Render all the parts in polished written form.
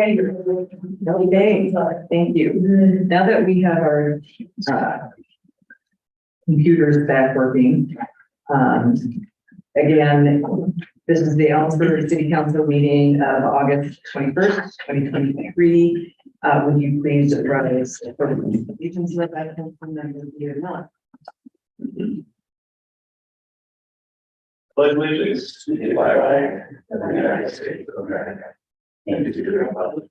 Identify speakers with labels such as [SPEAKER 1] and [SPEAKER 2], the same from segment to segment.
[SPEAKER 1] Okay, thank you. Now that we have our computers back working, again, this is the Ellensburg City Council meeting of August 21st, 2023. Would you please rise for the allegiance led by Councilmember Vietnam?
[SPEAKER 2] Pledge allegiance to the flag of the United States of America and to the republic.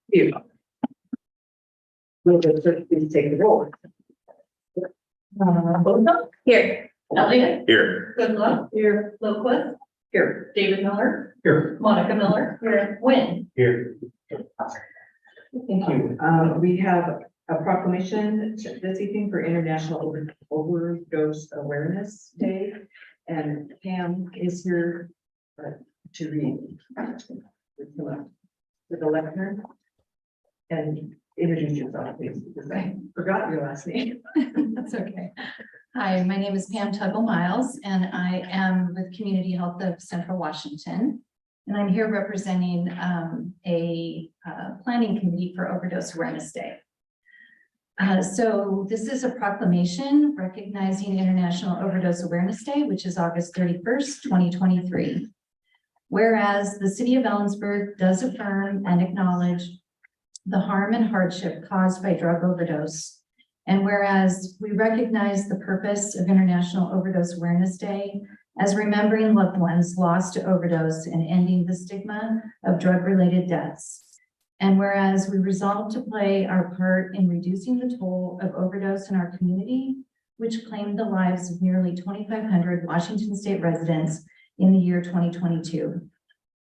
[SPEAKER 1] You. Will the clerk please take the roll?
[SPEAKER 3] Botham here. Elliott.
[SPEAKER 2] Here.
[SPEAKER 3] Goodluck. Here. Lilquist.
[SPEAKER 1] Here.
[SPEAKER 3] David Miller.
[SPEAKER 2] Here.
[SPEAKER 3] Monica Miller. Here. Wynn.
[SPEAKER 2] Here.
[SPEAKER 1] Thank you. We have a proclamation this evening for International Overdose Awareness Day. And Pam is here to read. With the lectern. And introduce yourself, please, because I forgot your last name.
[SPEAKER 4] That's okay. Hi, my name is Pam Tuggle Miles, and I am with Community Health of Central Washington. And I'm here representing a planning committee for Overdose Awareness Day. So this is a proclamation recognizing International Overdose Awareness Day, which is August 31st, 2023. Whereas the city of Ellensburg does affirm and acknowledge the harm and hardship caused by drug overdose. And whereas we recognize the purpose of International Overdose Awareness Day as remembering loved ones lost to overdose and ending the stigma of drug-related deaths. And whereas we resolve to play our part in reducing the toll of overdose in our community, which claimed the lives of nearly 2,500 Washington State residents in the year 2022,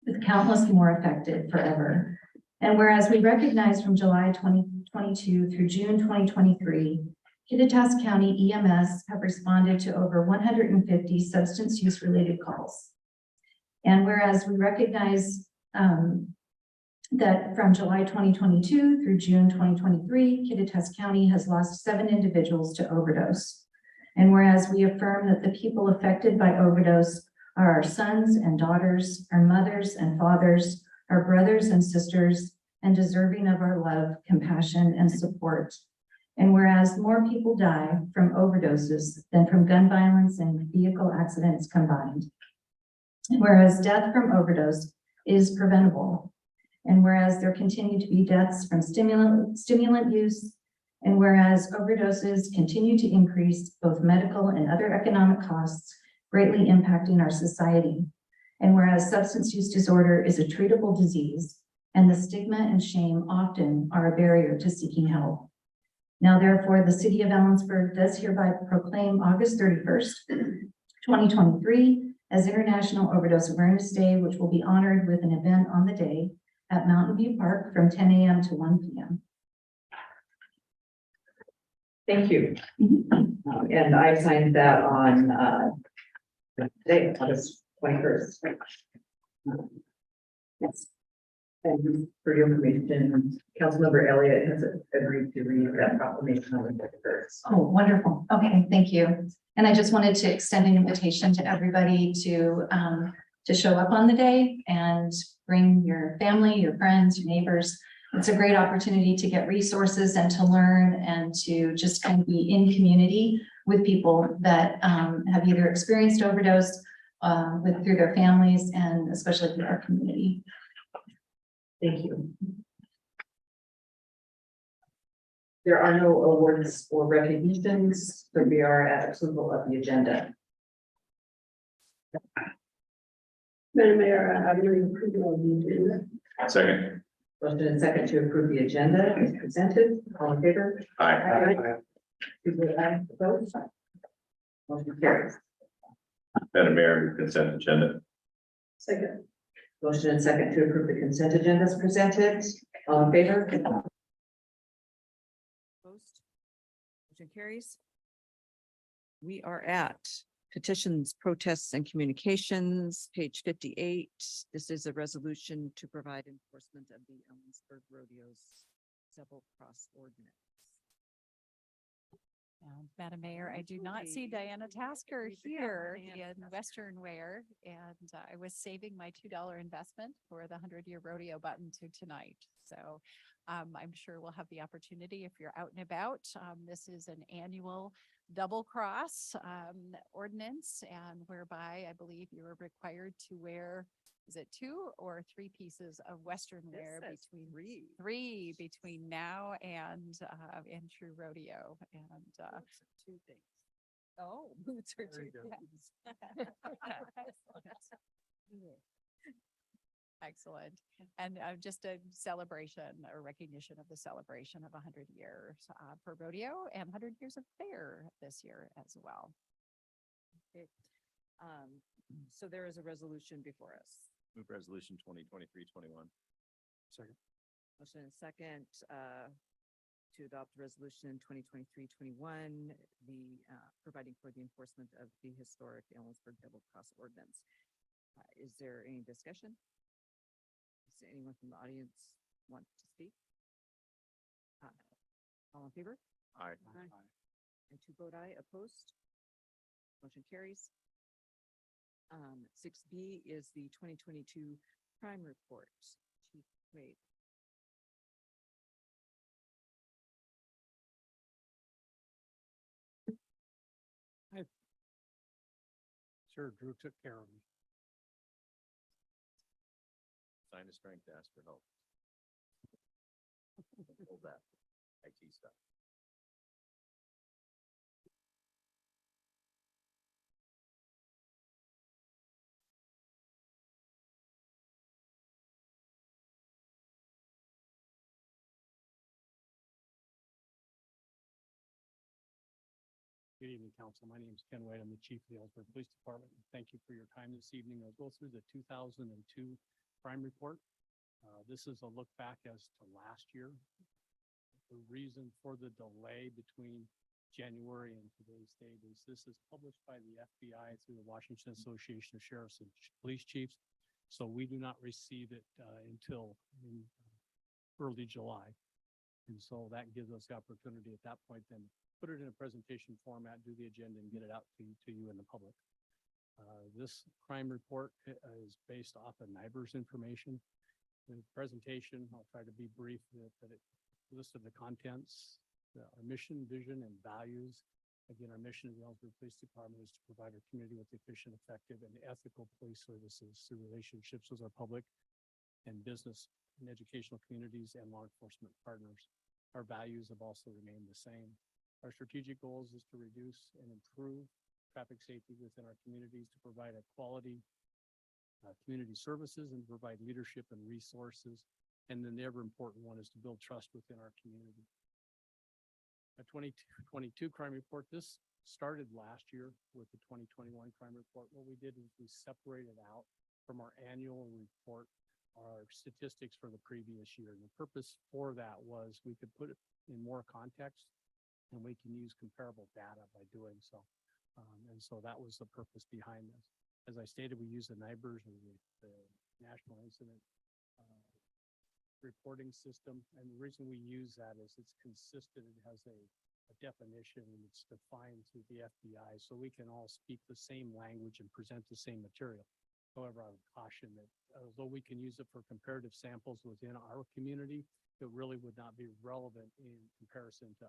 [SPEAKER 4] with countless more affected forever. And whereas we recognize from July 2022 through June 2023, Kittitas County EMS have responded to over 150 substance use related calls. And whereas we recognize that from July 2022 through June 2023, Kittitas County has lost 7 individuals to overdose. And whereas we affirm that the people affected by overdose are our sons and daughters, our mothers and fathers, our brothers and sisters, and deserving of our love, compassion, and support. And whereas more people die from overdoses than from gun violence and vehicle accidents combined. And whereas death from overdose is preventable. And whereas there continue to be deaths from stimulant use, and whereas overdoses continue to increase both medical and other economic costs, greatly impacting our society. And whereas substance use disorder is a treatable disease, and the stigma and shame often are a barrier to seeking help. Now, therefore, the city of Ellensburg does hereby proclaim August 31st, 2023 as International Overdose Awareness Day, which will be honored with an event on the day at Mountain View Park from 10 a.m. to 1 p.m.
[SPEAKER 1] Thank you. And I signed that on today, August 21st. Yes. And for your information, Councilmember Elliott has agreed to read that proclamation on the 31st.
[SPEAKER 4] Oh, wonderful. Okay, thank you. And I just wanted to extend an invitation to everybody to show up on the day and bring your family, your friends, your neighbors. It's a great opportunity to get resources and to learn and to just kind of be in community with people that have either experienced overdose through their families and especially through our community.
[SPEAKER 1] Thank you. There are no awards or recognitions, so we are at approval of the agenda.
[SPEAKER 5] Madam Mayor, I move approval of the agenda.
[SPEAKER 2] Second.
[SPEAKER 1] Motion and second to approve the agenda as presented. All in favor?
[SPEAKER 2] Aye.
[SPEAKER 1] Please vote aye. Opposed? Motion carries.
[SPEAKER 2] Madam Mayor, consent agenda.
[SPEAKER 5] Second.
[SPEAKER 1] Motion and second to approve the consent agenda as presented. All in favor?
[SPEAKER 6] Opposed? Motion carries. We are at petitions, protests, and communications, page 58. This is a resolution to provide enforcement of the Ellensburg Rodeo's Double Cross Ordinance.
[SPEAKER 7] And Madam Mayor, I do not see Diana Tasker here in Western Wear, and I was saving my $2 investment for the 100-year rodeo button to tonight. So I'm sure we'll have the opportunity if you're out and about. This is an annual double cross ordinance, and whereby I believe you're required to wear, is it 2 or 3 pieces of Western wear between three between now and true rodeo, and
[SPEAKER 6] Two things.
[SPEAKER 7] oh, boots are
[SPEAKER 2] There you
[SPEAKER 7] two
[SPEAKER 2] go.
[SPEAKER 7] things. Excellent. And just a celebration or recognition of the celebration of 100 years for rodeo and 100 years of fair this year as well.
[SPEAKER 6] Okay. So there is a resolution before us.
[SPEAKER 2] Move resolution 2023-21. Second.
[SPEAKER 6] Motion and second, to adopt resolution 2023-21, the, providing for the enforcement of the historic Ellensburg double cross ordinance. Is there any discussion? Does anyone from the audience want to speak? All in favor?
[SPEAKER 2] Aye.
[SPEAKER 6] And 2 vote aye, opposed? Motion carries. 6B is the 2022 crime report. Chief Wade.
[SPEAKER 8] Sure, Drew took care of me.
[SPEAKER 2] Sign of strength, ask for help. Hold that. IT stuff.
[SPEAKER 8] Good evening, council. My name is Ken White. I'm the chief of the Ellensburg Police Department. Thank you for your time this evening. I'll go through the 2002 crime report. This is a look back as to last year. The reason for the delay between January and today's date is this is published by the FBI through the Washington Association of Sheriffs and Police Chiefs. So we do not receive it until early July. And so that gives us the opportunity at that point then put it in a presentation format, do the agenda, and get it out to you and the public. This crime report is based off of NIBRS information. In the presentation, I'll try to be brief, that it listed the contents, our mission, vision, and values. Again, our mission of the Ellensburg Police Department is to provide our community with efficient, effective, and ethical police services through relationships with our public and business and educational communities and law enforcement partners. Our values have also remained the same. Our strategic goals is to reduce and improve traffic safety within our communities, to provide a quality community services, and provide leadership and resources. And then the ever important one is to build trust within our community. A 2022 crime report, this started last year with the 2021 crime report. What we did is we separated out from our annual report our statistics for the previous year. And the purpose for that was we could put it in more context, and we can use comparable data by doing so. And so that was the purpose behind this. As I stated, we use the NIBRS, or the National Incident Reporting System. And the reason we use that is it's consistent. It has a definition, and it's defined through the FBI. So we can all speak the same language and present the same material. However, I would caution that although we can use it for comparative samples within our community, it really would not be relevant in comparison to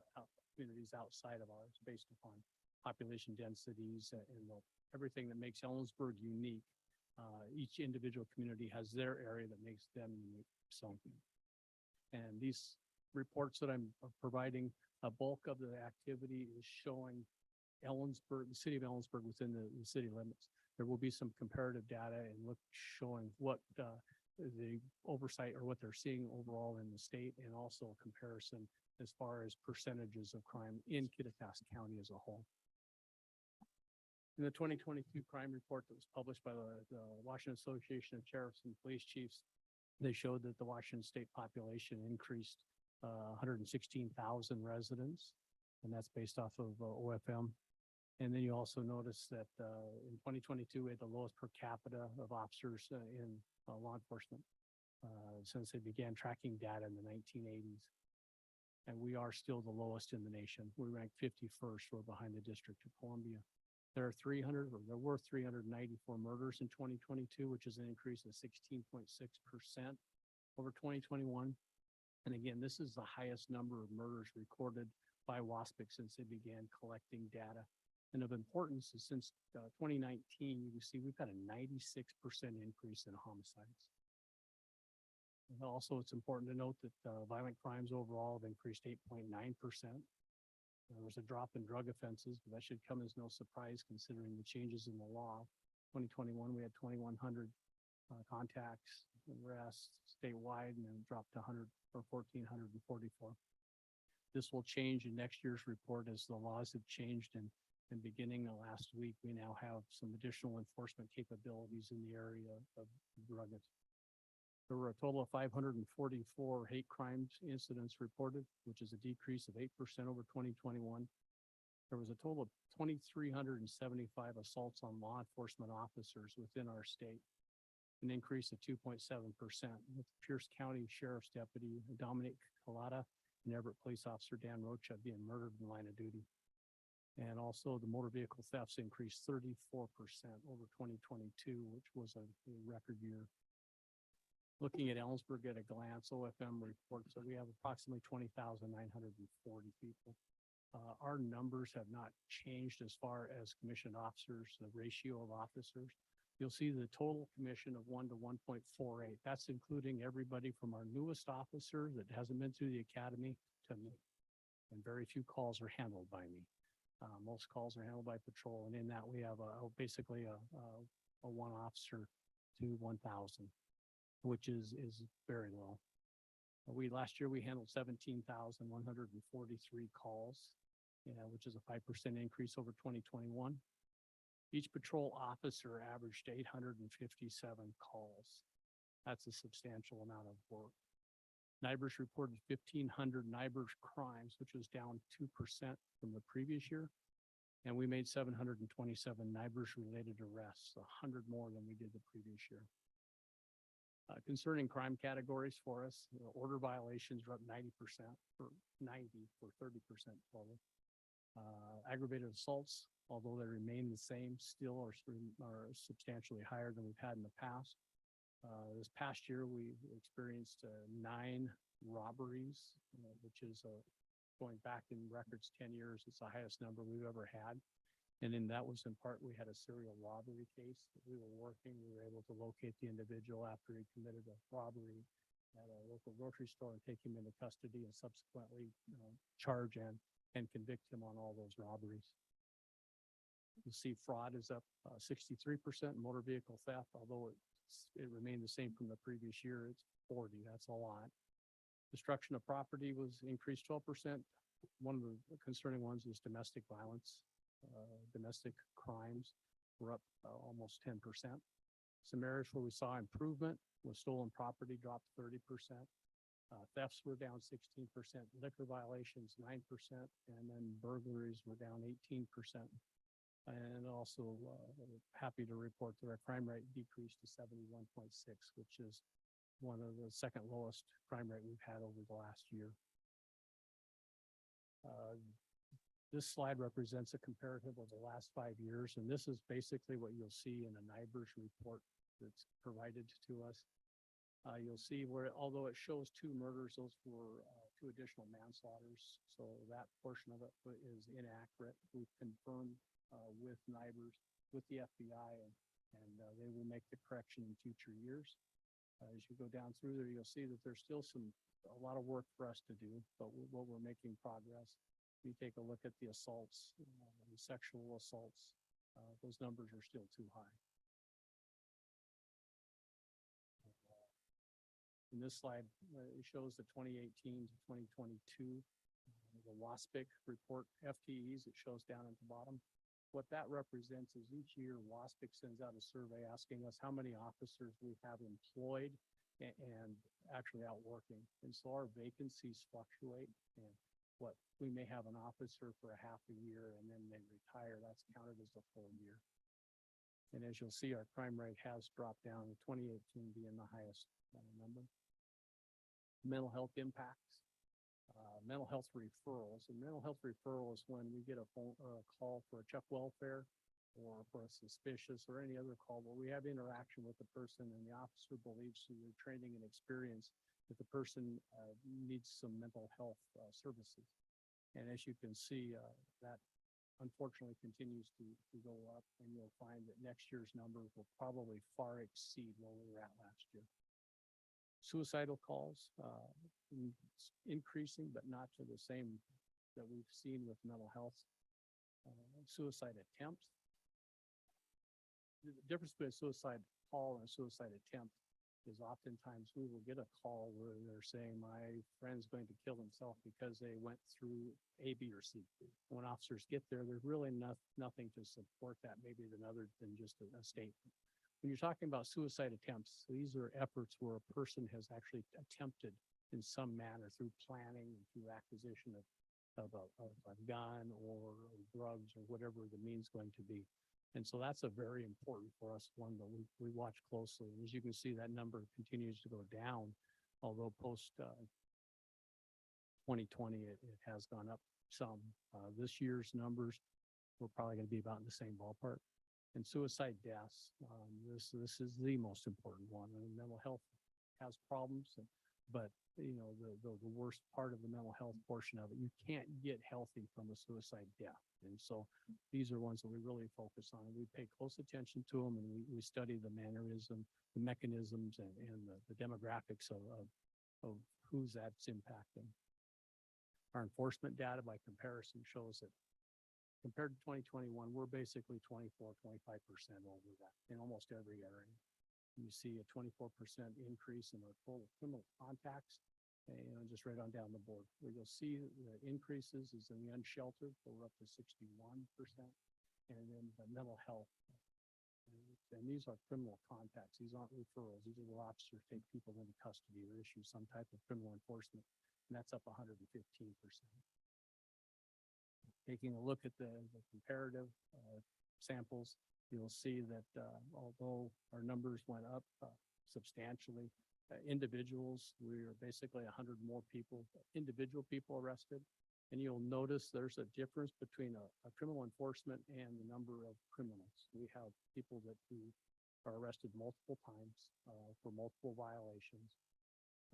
[SPEAKER 8] communities outside of ours based upon population densities and everything that makes Ellensburg unique. Each individual community has their area that makes them unique. So, and these reports that I'm providing, a bulk of the activity is showing Ellensburg, the city of Ellensburg within the city limits. There will be some comparative data and showing what the oversight or what they're seeing overall in the state, and also a comparison as far as percentages of crime in Kittitas County as a whole. In the 2022 crime report that was published by the Washington Association of Sheriffs and Police Chiefs, they showed that the Washington state population increased 116,000 residents, and that's based off of OFM. And then you also notice that in 2022, we had the lowest per capita of officers in law enforcement since they began tracking data in the 1980s. and we are still the lowest in the nation. We rank 51st. We're behind the District of Columbia. There were 394 murders in 2022, which is an increase of 16.6% over 2021. And again, this is the highest number of murders recorded by WASPIC since they began collecting data. And of importance is since 2019, you can see we've got a 96% increase in homicides. And also, it's important to note that violent crimes overall have increased 8.9%. There was a drop in drug offenses, but that should come as no surprise considering the changes in the law. 2021, we had 2,100 contacts, arrests statewide, and then dropped to 100 or 1,444. This will change in next year's report as the laws have changed, and beginning last week, we now have some additional enforcement capabilities in the area of drugs. There were a total of 544 hate crimes incidents reported, which is a decrease of 8% over 2021. There was a total of 2,375 assaults on law enforcement officers within our state, an increase of 2.7%, with Pierce County Sheriff's Deputy Dominic Collada and Everett Police Officer Dan Rocha being murdered in line of duty. And also the motor vehicle thefts increased 34% over 2022, which was a record year. Looking at Ellensburg at a glance, OFM reports that we have approximately 20,940 people. Our numbers have not changed as far as commissioned officers, the ratio of officers. You'll see the total commission of 1 to 1.48. That's including everybody from our newest officer that hasn't been through the academy to me. And very few calls are handled by me. Most calls are handled by patrol. And in that we have basically a one officer to 1,000, which is very low. Last year we handled 17,143 calls, which is a 5% increase over 2021. Each patrol officer averaged 857 calls. That's a substantial amount of work. NIBRS reported 1,500 NIBRS crimes, which was down 2% from the previous year. And we made 727 NIBRS related arrests, 100 more than we did the previous year. Concerning crime categories for us, order violations are up 90% for 30% total. Aggravated assaults, although they remain the same, still are substantially higher than we've had in the past. This past year, we experienced 9 robberies, which is going back in records 10 years. It's the highest number we've ever had. And then that was in part, we had a serial robbery case that we were working. We were able to locate the individual after he committed a robbery at a local grocery store and take him into custody and subsequently charge and convict him on all those robberies. You see fraud is up 63%, motor vehicle theft, although it remained the same from the previous year, it's 40, that's a lot. Destruction of property was increased 12%. One of the concerning ones is domestic violence. Domestic crimes were up almost 10%. Some areas where we saw improvement was stolen property dropped 30%. Thefts were down 16%, liquor violations 9%, and then burglaries were down 18%. And also happy to report that our crime rate decreased to 71.6, which is one of the second lowest crime rate we've had over the last year. This slide represents a comparative of the last 5 years, and this is basically what you'll see in a NIBRS report that's provided to us. You'll see where, although it shows 2 murders, those were 2 additional manslaughters, so that portion of it is inaccurate. We've confirmed with NIBRS, with the FBI, and they will make the correction in future years. As you go down through there, you'll see that there's still a lot of work for us to do, but we're making progress. You take a look at the assaults, the sexual assaults, those numbers are still too high. In this slide, it shows the 2018 to 2022, the WASPIC report FTEs, it shows down at the bottom. What that represents is each year WASPIC sends out a survey asking us how many officers we have employed and actually out working. And so our vacancies fluctuate, and what we may have an officer for a half a year and then they retire, that's counted as a full year. And as you'll see, our crime rate has dropped down, with 2018 being the highest number. Mental health impacts. mental health referrals. And mental health referral is when we get a phone, or a call for a check welfare or for a suspicious or any other call where we have interaction with the person and the officer believes through their training and experience that the person needs some mental health services. And as you can see, that unfortunately continues to go up, and you'll find that next year's numbers will probably far exceed where we were at last year. Suicidal calls, increasing, but not to the same that we've seen with mental health. Suicide attempts. The difference between a suicide call and a suicide attempt is oftentimes we will get a call where they're saying, my friend's going to kill himself because they went through A, B, or C. When officers get there, there's really nothing to support that, maybe other than just a statement. When you're talking about suicide attempts, these are efforts where a person has actually attempted in some manner through planning and through acquisition of a gun or drugs or whatever the means going to be. And so that's a very important for us, one that we watch closely. And as you can see, that number continues to go down, although post 2020, it has gone up some. This year's numbers, we're probably going to be about in the same ballpark. And suicide deaths, this is the most important one. I mean, mental health has problems, but you know, the worst part of the mental health portion of it, you can't get healthy from a suicide death. And so these are ones that we really focus on. We pay close attention to them, and we study the mannerism, the mechanisms, and the demographics of who's that's impacting. Our enforcement data by comparison shows that compared to 2021, we're basically 24, 25% over that in almost every area. You see a 24% increase in our total criminal contacts, and just right on down the board. Where you'll see the increases is in the unsheltered, we're up to 61%, and then the mental health. And these are criminal contacts. These aren't referrals. These are where officers take people into custody or issue some type of criminal enforcement, and that's up 115%. Taking a look at the comparative samples, you'll see that although our numbers went up substantially, individuals, we are basically 100 more people, individual people arrested. And you'll notice there's a difference between a criminal enforcement and the number of criminals. We have people that are arrested multiple times for multiple violations.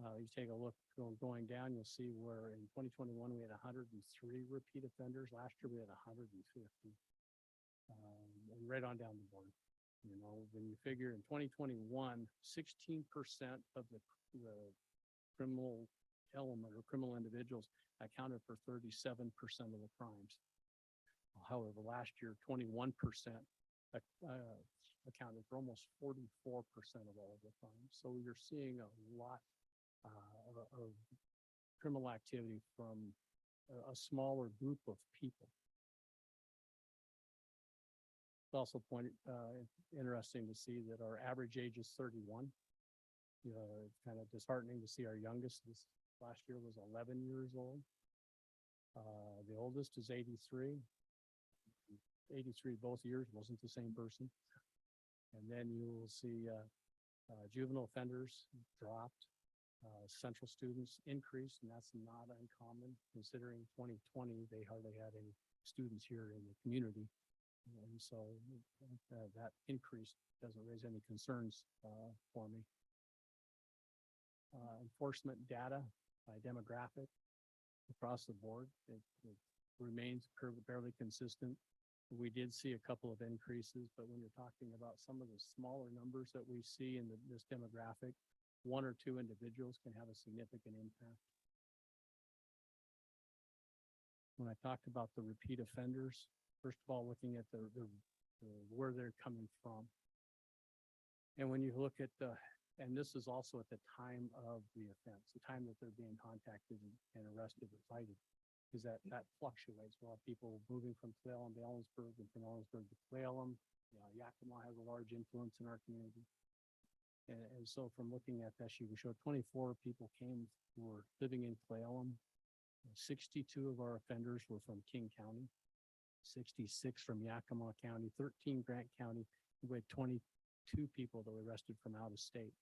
[SPEAKER 8] You take a look going down, you'll see where in 2021, we had 103 repeat offenders. Last year, we had 150. And right on down the board. You know, when you figure in 2021, 16% of the criminal element or criminal individuals accounted for 37% of the crimes. However, last year, 21% accounted for almost 44% of all of the crimes. So you're seeing a lot of criminal activity from a smaller group of people. It's also interesting to see that our average age is 31. You know, it's kind of disheartening to see our youngest last year was 11 years old. The oldest is 83. 83 both years, wasn't the same person. And then you will see juvenile offenders dropped. Central students increased, and that's not uncommon considering 2020, they hardly had any students here in the community. And so that increase doesn't raise any concerns for me. Enforcement data by demographic across the board, it remains fairly consistent. We did see a couple of increases, but when you're talking about some of the smaller numbers that we see in this demographic, one or two individuals can have a significant impact. When I talked about the repeat offenders, first of all, looking at where they're coming from. And when you look at and this is also at the time of the offense, the time that they're being contacted and arrested or cited, is that fluctuates. We'll have people moving from Clallam to Ellensburg and from Ellensburg to Clallam. You know, Yakima has a large influence in our community. And so from looking at this, you can show 24 people who were living in Clallam. 62 of our offenders were from King County, 66 from Yakima County, 13 Grant County. We had 22 people that were arrested from out of state.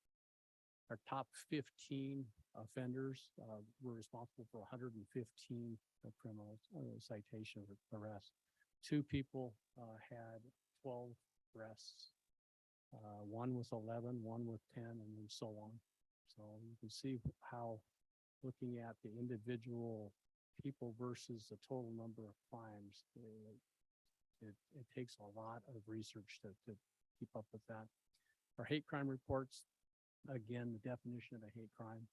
[SPEAKER 8] Our top 15 offenders were responsible for 115 criminal citation arrests. 2 people had 12 arrests. One with 11, one with 10, and then so on. So you can see how looking at the individual people versus the total number of crimes, it takes a lot of research to keep up with that. Our hate crime reports, again, the definition of a hate crime.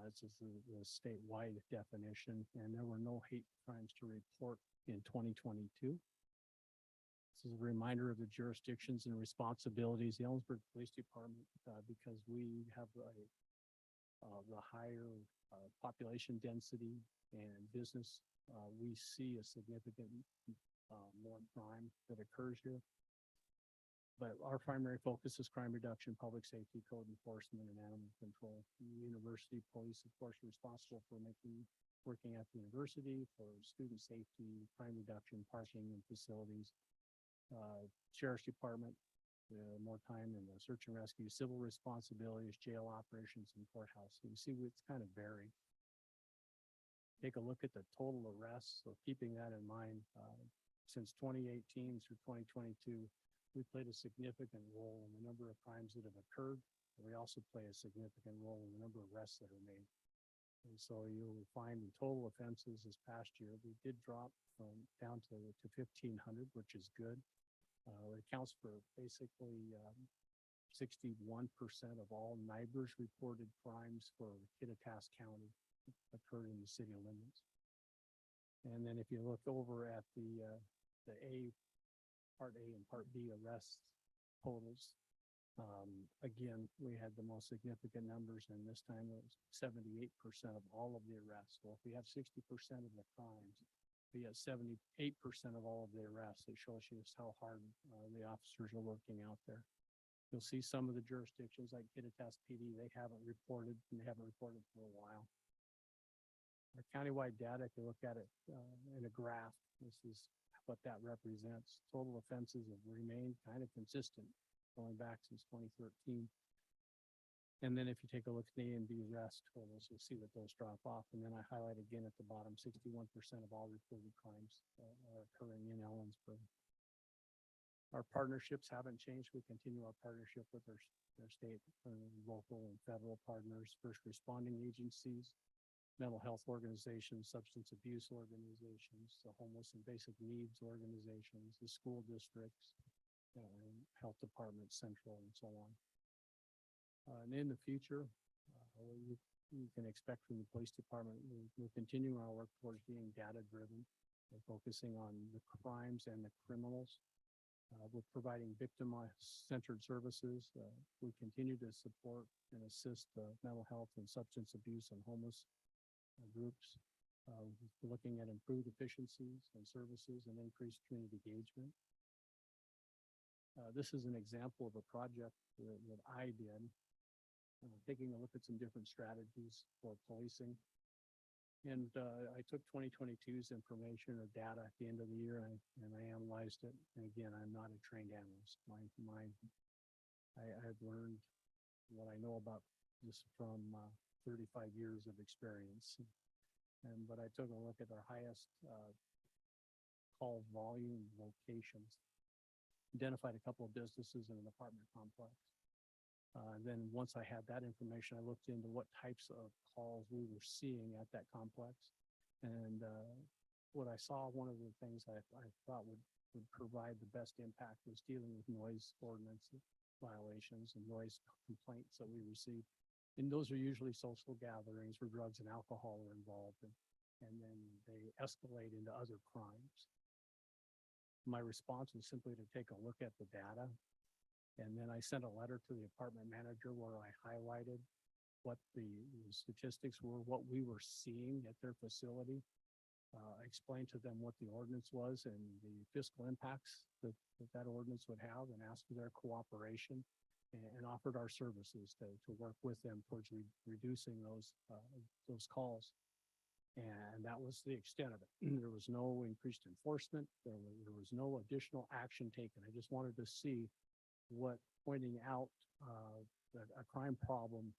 [SPEAKER 8] This is the statewide definition, and there were no hate crimes to report in 2022. This is a reminder of the jurisdictions and responsibilities. The Ellensburg Police Department, because we have the higher population density and business, we see a significant more crime that occurs here. But our primary focus is crime reduction, public safety, code enforcement, and animal control. The university police, of course, are responsible for working at the university for student safety, crime reduction, parking and facilities. Sheriff's Department, more time in the search and rescue, civil responsibilities, jail operations, and courthouse. So you see, it's kind of varied. Take a look at the total arrests. So keeping that in mind, since 2018 through 2022, we played a significant role in the number of crimes that have occurred. We also play a significant role in the number of arrests that are made. And so you'll find in total offenses this past year, we did drop down to 1,500, which is good. It accounts for basically 61% of all NIBRS reported crimes for Kittitas County occurred in the city limits. And then if you look over at the Part A and Part B arrests totals, again, we had the most significant numbers, and this time it was 78% of all of the arrests. Well, if we have 60% of the crimes, we have 78% of all of the arrests. It shows you just how hard the officers are working out there. You'll see some of the jurisdictions like Kittitas PD, they haven't reported, and they haven't reported for a while. Our countywide data, if you look at it in a graph, this is what that represents. Total offenses have remained kind of consistent going back since 2013. And then if you take a look at the A and B arrest totals, you'll see that those drop off. And then I highlight again at the bottom, 61% of all reported crimes are occurring in Ellensburg. Our partnerships haven't changed. We continue our partnership with our state, local, and federal partners, first responding agencies, mental health organizations, substance abuse organizations, the homeless and basic needs organizations, the school districts, health departments, central, and so on. And in the future, you can expect from the police department, we'll continue our work towards being data-driven and focusing on the crimes and the criminals. We're providing victim-centered services. We continue to support and assist mental health and substance abuse and homeless groups. We're looking at improved efficiencies and services and increased community engagement. This is an example of a project that I did, taking a look at some different strategies for policing. And I took 2022's information or data at the end of the year and I analyzed it. And again, I'm not a trained analyst. I've learned what I know about this from 35 years of experience. But I took a look at our highest call volume locations, identified a couple of businesses in an apartment complex. Then once I had that information, I looked into what types of calls we were seeing at that complex. And what I saw, one of the things I thought would provide the best impact was dealing with noise ordinance violations and noise complaints that we received. And those are usually social gatherings where drugs and alcohol are involved, and then they escalate into other crimes. My response was simply to take a look at the data. And then I sent a letter to the apartment manager where I highlighted what the statistics were, what we were seeing at their facility. I explained to them what the ordinance was and the fiscal impacts that ordinance would have, and asked for their cooperation, and offered our services to work with them towards reducing those calls. And that was the extent of it. There was no increased enforcement. There was no additional action taken. I just wanted to see what pointing out a crime problem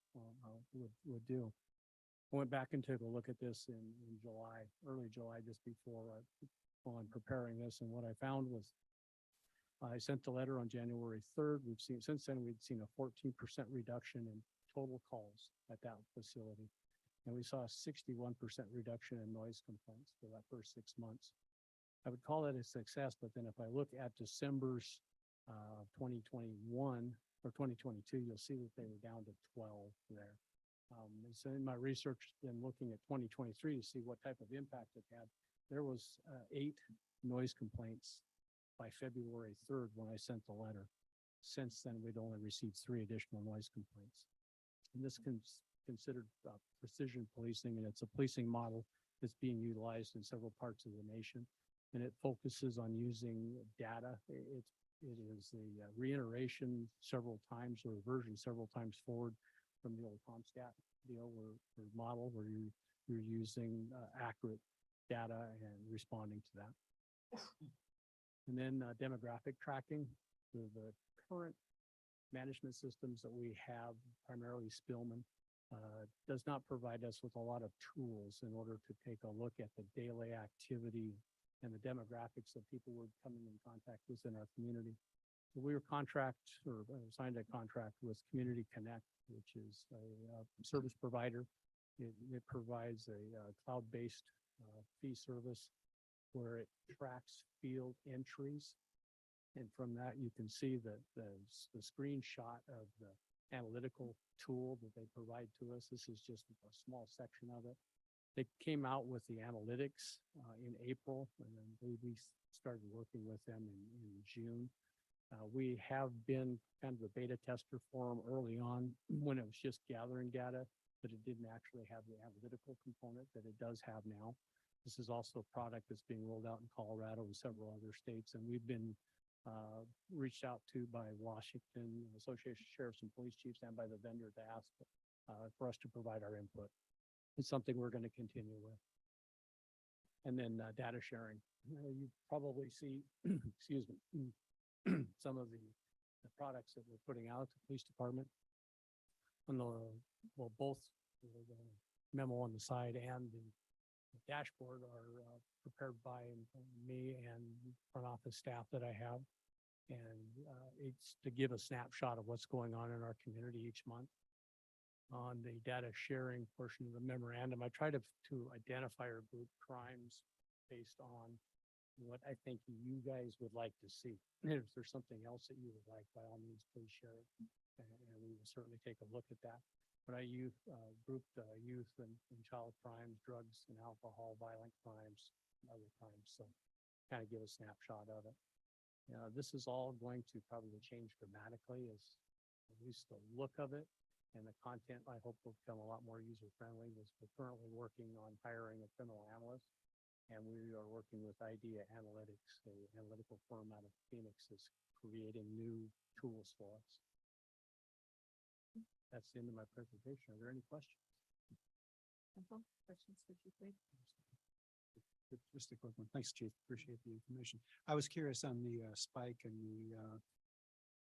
[SPEAKER 8] would do. I went back and took a look at this in July, early July, just before while I'm preparing this, and what I found was I sent the letter on January 3rd. We've seen, since then, we'd seen a 14% reduction in total calls at that facility. And we saw a 61% reduction in noise complaints for that first 6 months. I would call that a success, but then if I look at December's 2021 or 2022, you'll see that they were down to 12 there. And so in my research, then looking at 2023 to see what type of impact it had, there was 8 noise complaints by February 3rd when I sent the letter. Since then, we'd only received 3 additional noise complaints. And this considered precision policing, and it's a policing model that's being utilized in several parts of the nation. And it focuses on using data. It is a reiteration several times or version several times forward from the old CompStat deal or model where you're using accurate data and responding to that. And then demographic tracking. The current management systems that we have, primarily Spillman, does not provide us with a lot of tools in order to take a look at the daily activity and the demographics of people we're coming in contact with in our community. So we were signed a contract with Community Connect, which is a service provider. It provides a cloud-based fee service where it tracks field entries. And from that, you can see that the screenshot of the analytical tool that they provide to us. This is just a small section of it. They came out with the analytics in April, and then we started working with them in June. We have been kind of a beta tester for them early on when it was just gathering data, but it didn't actually have the analytical component that it does have now. This is also a product that's being rolled out in Colorado and several other states, and we've been reached out to by Washington Association of Sheriffs and Police Chiefs and by the vendor to ask for us to provide our input. It's something we're going to continue with. And then data sharing. You probably see, excuse me, some of the products that we're putting out at the police department. On the, well, both the memo on the side and the dashboard are prepared by me and front office staff that I have. And it's to give a snapshot of what's going on in our community each month. On the data sharing portion of the memorandum, I try to identify or group crimes based on what I think you guys would like to see. If there's something else that you would like, by all means, please share it. And we will certainly take a look at that. But I grouped youth and child crimes, drugs and alcohol, violent crimes, and other crimes. So kind of give a snapshot of it. This is all going to probably change dramatically, as at least the look of it and the content, I hope, will become a lot more user-friendly. We're currently working on hiring a criminal analyst, and we are working with Idea Analytics, an analytical firm out of Phoenix that's creating new tools for us. That's the end of my presentation. Are there any questions?
[SPEAKER 6] Questions for Chief Wade?
[SPEAKER 9] Just a quick one. Thanks, Chief. Appreciate the information. I was curious on the spike and the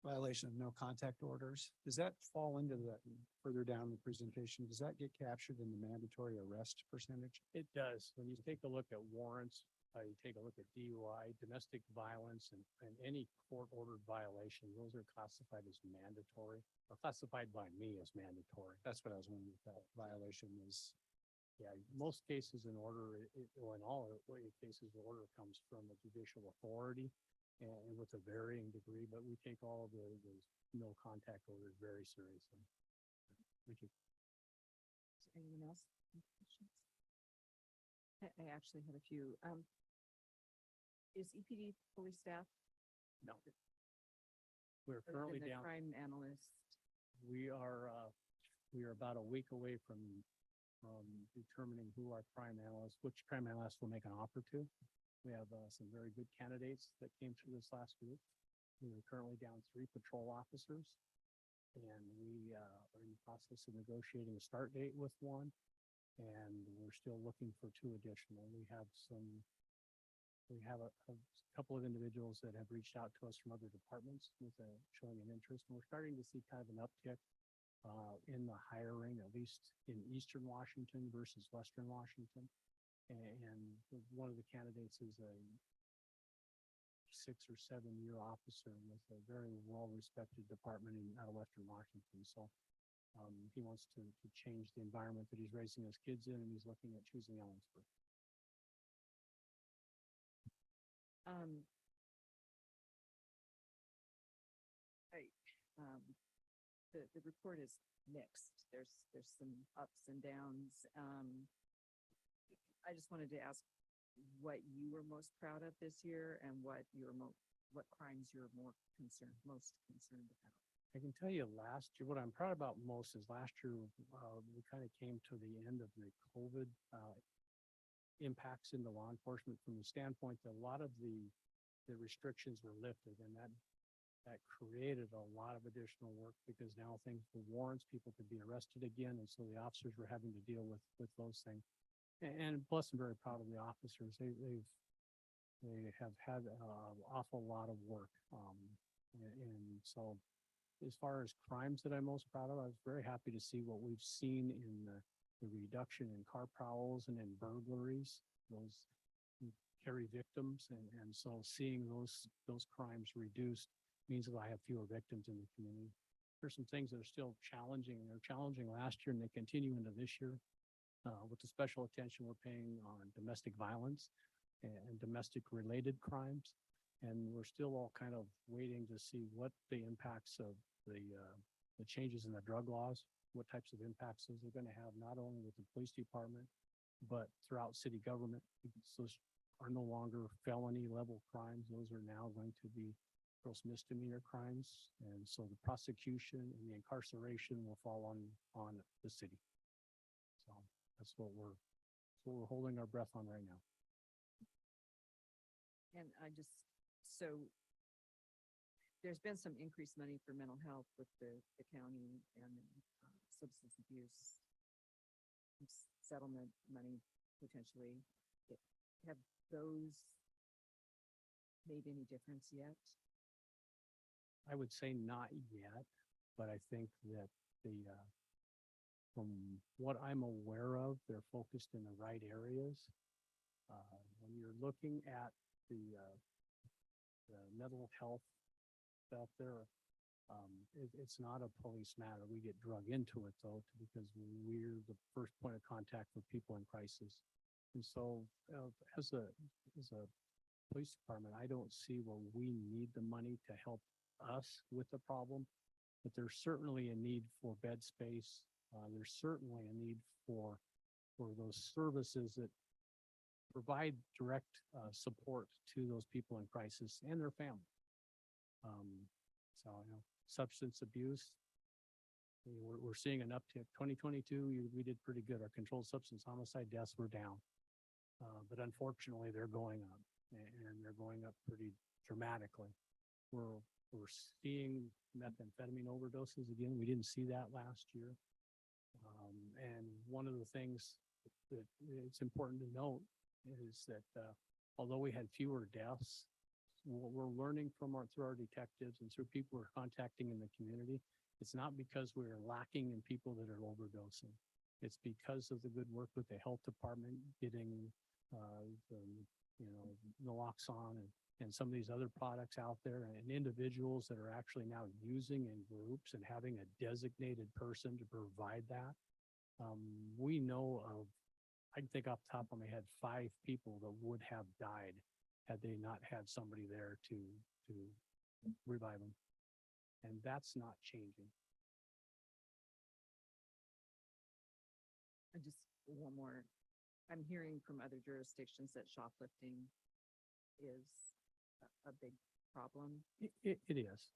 [SPEAKER 9] violation of no contact orders. Does that fall into the further down the presentation? Does that get captured in the mandatory arrest percentage?
[SPEAKER 8] It does. When you take a look at warrants, you take a look at DUI, domestic violence, and any court-ordered violation, those are classified as mandatory, or classified by me as mandatory.
[SPEAKER 9] That's what I was wondering if that violation was.
[SPEAKER 8] Yeah, most cases in order, or in all cases, the order comes from a judicial authority and with a varying degree, but we take all of those no contact orders very seriously. Thank you.
[SPEAKER 6] Is there anyone else? Any questions? I actually had a few. Is EPD fully staffed?
[SPEAKER 8] No. We're currently
[SPEAKER 6] And the
[SPEAKER 8] down.
[SPEAKER 6] crime analyst.
[SPEAKER 8] We are about a week away from determining who our which crime analyst will make an offer to. We have some very good candidates that came through this last week. We are currently down 3 patrol officers, and we are in the process of negotiating a start date with one, and we're still looking for 2 additional. We have some We have a couple of individuals that have reached out to us from other departments with showing an interest. And we're starting to see kind of an uptick in the hiring, at least in Eastern Washington versus Western Washington. And one of the candidates is a 6 or 7 year officer with a very well-respected department out of Western Washington. So he wants to change the environment that he's raising his kids in, and he's looking at choosing Ellensburg.
[SPEAKER 6] The report is mixed. There's some ups and downs. I just wanted to ask what you were most proud of this year and what crimes you're most concerned about.
[SPEAKER 8] I can tell you last year, what I'm proud about most is last year, we kind of came to the end of the COVID impacts into law enforcement from the standpoint that a lot of the restrictions were lifted, and that created a lot of additional work because now things for warrants, people could be arrested again, and so the officers were having to deal with those things. And plus, I'm very proud of the officers. They have had an awful lot of work, and so as far as crimes that I'm most proud of, I was very happy to see what we've seen in the reduction in car prowls and in burglaries. Those carry victims, and so seeing those crimes reduced means that I have fewer victims in the community. There's some things that are still challenging, and they're challenging last year, and they continue into this year with the special attention we're paying on domestic violence and domestic related crimes. And we're still all kind of waiting to see what the impacts of the changes in the drug laws, what types of impacts those are going to have, not only with the police department, but throughout city government. Those are no longer felony level crimes. Those are now going to be gross misdemeanor crimes. And so the prosecution and the incarceration will fall on the city. So that's what we're holding our breath on right now.
[SPEAKER 6] And so there's been some increased money for mental health with the county and substance abuse settlement money potentially. Have those made any difference yet?
[SPEAKER 8] I would say not yet, but I think that from what I'm aware of, they're focused in the right areas. When you're looking at the mental health stuff there, it's not a police matter. We get drug into it though, because we're the first point of contact for people in crisis. And so as a police department, I don't see where we need the money to help us with the problem, but there's certainly a need for bed space. There's certainly a need for those services that provide direct support to those people in crisis and their family. So, substance abuse, we're seeing an uptick. 2022, we did pretty good. Our controlled substance homicide deaths were down, but unfortunately, they're going up, and they're going up pretty dramatically. We're seeing methamphetamine overdoses again. We didn't see that last year. And one of the things that it's important to note is that although we had fewer deaths, what we're learning through our detectives and through people we're contacting in the community, it's not because we're lacking in people that are overdosing. It's because of the good work with the health department getting naloxone and some of these other products out there, and individuals that are actually now using in groups and having a designated person to provide that. We know of, I can think off the top of my head, 5 people that would have died had they not had somebody there to revive them. And that's not changing.
[SPEAKER 6] And just one more, I'm hearing from other jurisdictions that shoplifting is a big problem.
[SPEAKER 8] It is.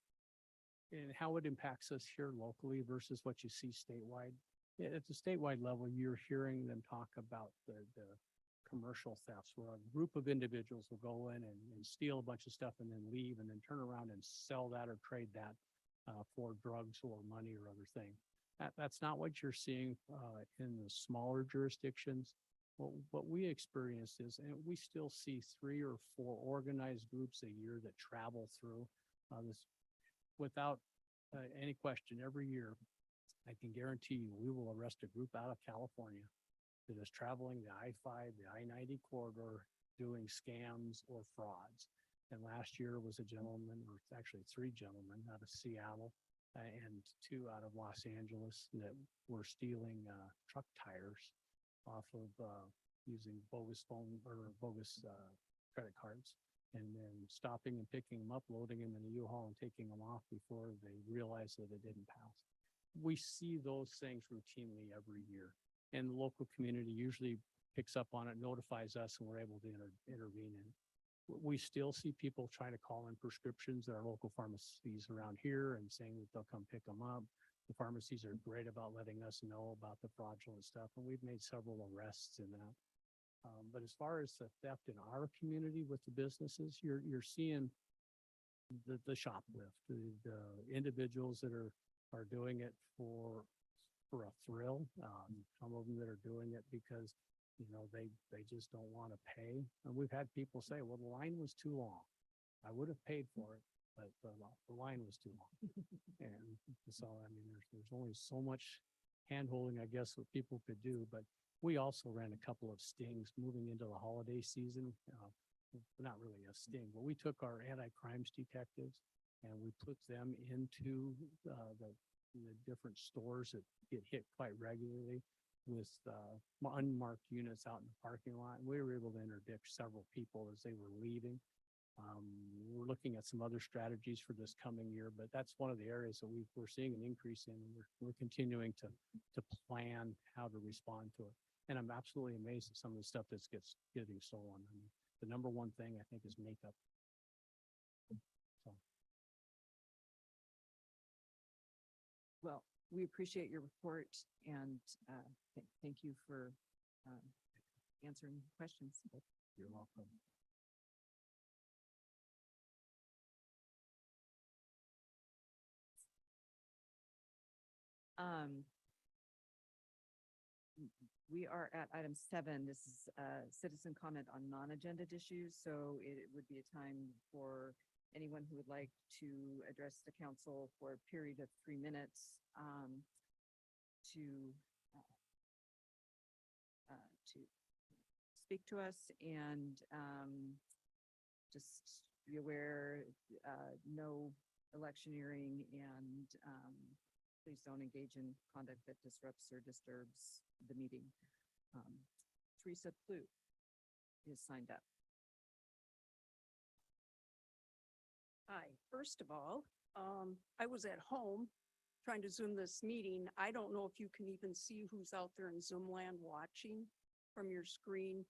[SPEAKER 8] And how it impacts us here locally versus what you see statewide. At the statewide level, you're hearing them talk about the commercial thefts where a group of individuals will go in and steal a bunch of stuff and then leave and then turn around and sell that or trade that for drugs or money or other thing. That's not what you're seeing in the smaller jurisdictions. what we experience is, and we still see 3 or 4 organized groups a year that travel through this without any question. Every year, I can guarantee you, we will arrest a group out of California that is traveling the I-5, the I-90 corridor, doing scams or frauds. And last year was a gentleman, or actually 3 gentlemen out of Seattle and 2 out of Los Angeles that were stealing truck tires off of using bogus phone or bogus credit cards, and then stopping and picking them up, loading them in a U-Haul and taking them off before they realized that it didn't pass. We see those things routinely every year, and the local community usually picks up on it, notifies us, and we're able to intervene in it. We still see people trying to call in prescriptions at our local pharmacies around here and saying that they'll come pick them up. The pharmacies are great about letting us know about the fraudulent stuff, and we've made several arrests in that. But as far as the theft in our community with the businesses, you're seeing the shoplift, the individuals that are doing it for a thrill. Some of them that are doing it because, you know, they just don't want to pay. And we've had people say, well, the line was too long. I would have paid for it, but the line was too long. And so, I mean, there's only so much hand-holding, I guess, what people could do. But we also ran a couple of stings moving into the holiday season. Not really a sting, but we took our anti-crimes detectives and we put them into the different stores that get hit quite regularly with unmarked units out in the parking lot. And we were able to interdict several people as they were leaving. We're looking at some other strategies for this coming year, but that's one of the areas that we're seeing an increase in. We're continuing to plan how to respond to it. And I'm absolutely amazed at some of the stuff that's getting stolen. I mean, the number one thing I think is makeup. So.
[SPEAKER 6] Well, we appreciate your report and thank you for answering questions.
[SPEAKER 8] You're welcome.
[SPEAKER 6] We are at item 7. This is citizen comment on non-agenda issues. So it would be a time for anyone who would like to address the council for a period of 3 minutes to speak to us, and just be aware, no electioneering, and please don't engage in conduct that disrupts or disturbs the meeting. Teresa Clute is signed up.
[SPEAKER 5] Hi, first of all, I was at home trying to Zoom this meeting. I don't know if you can even see who's out there in Zoom land watching from your screen,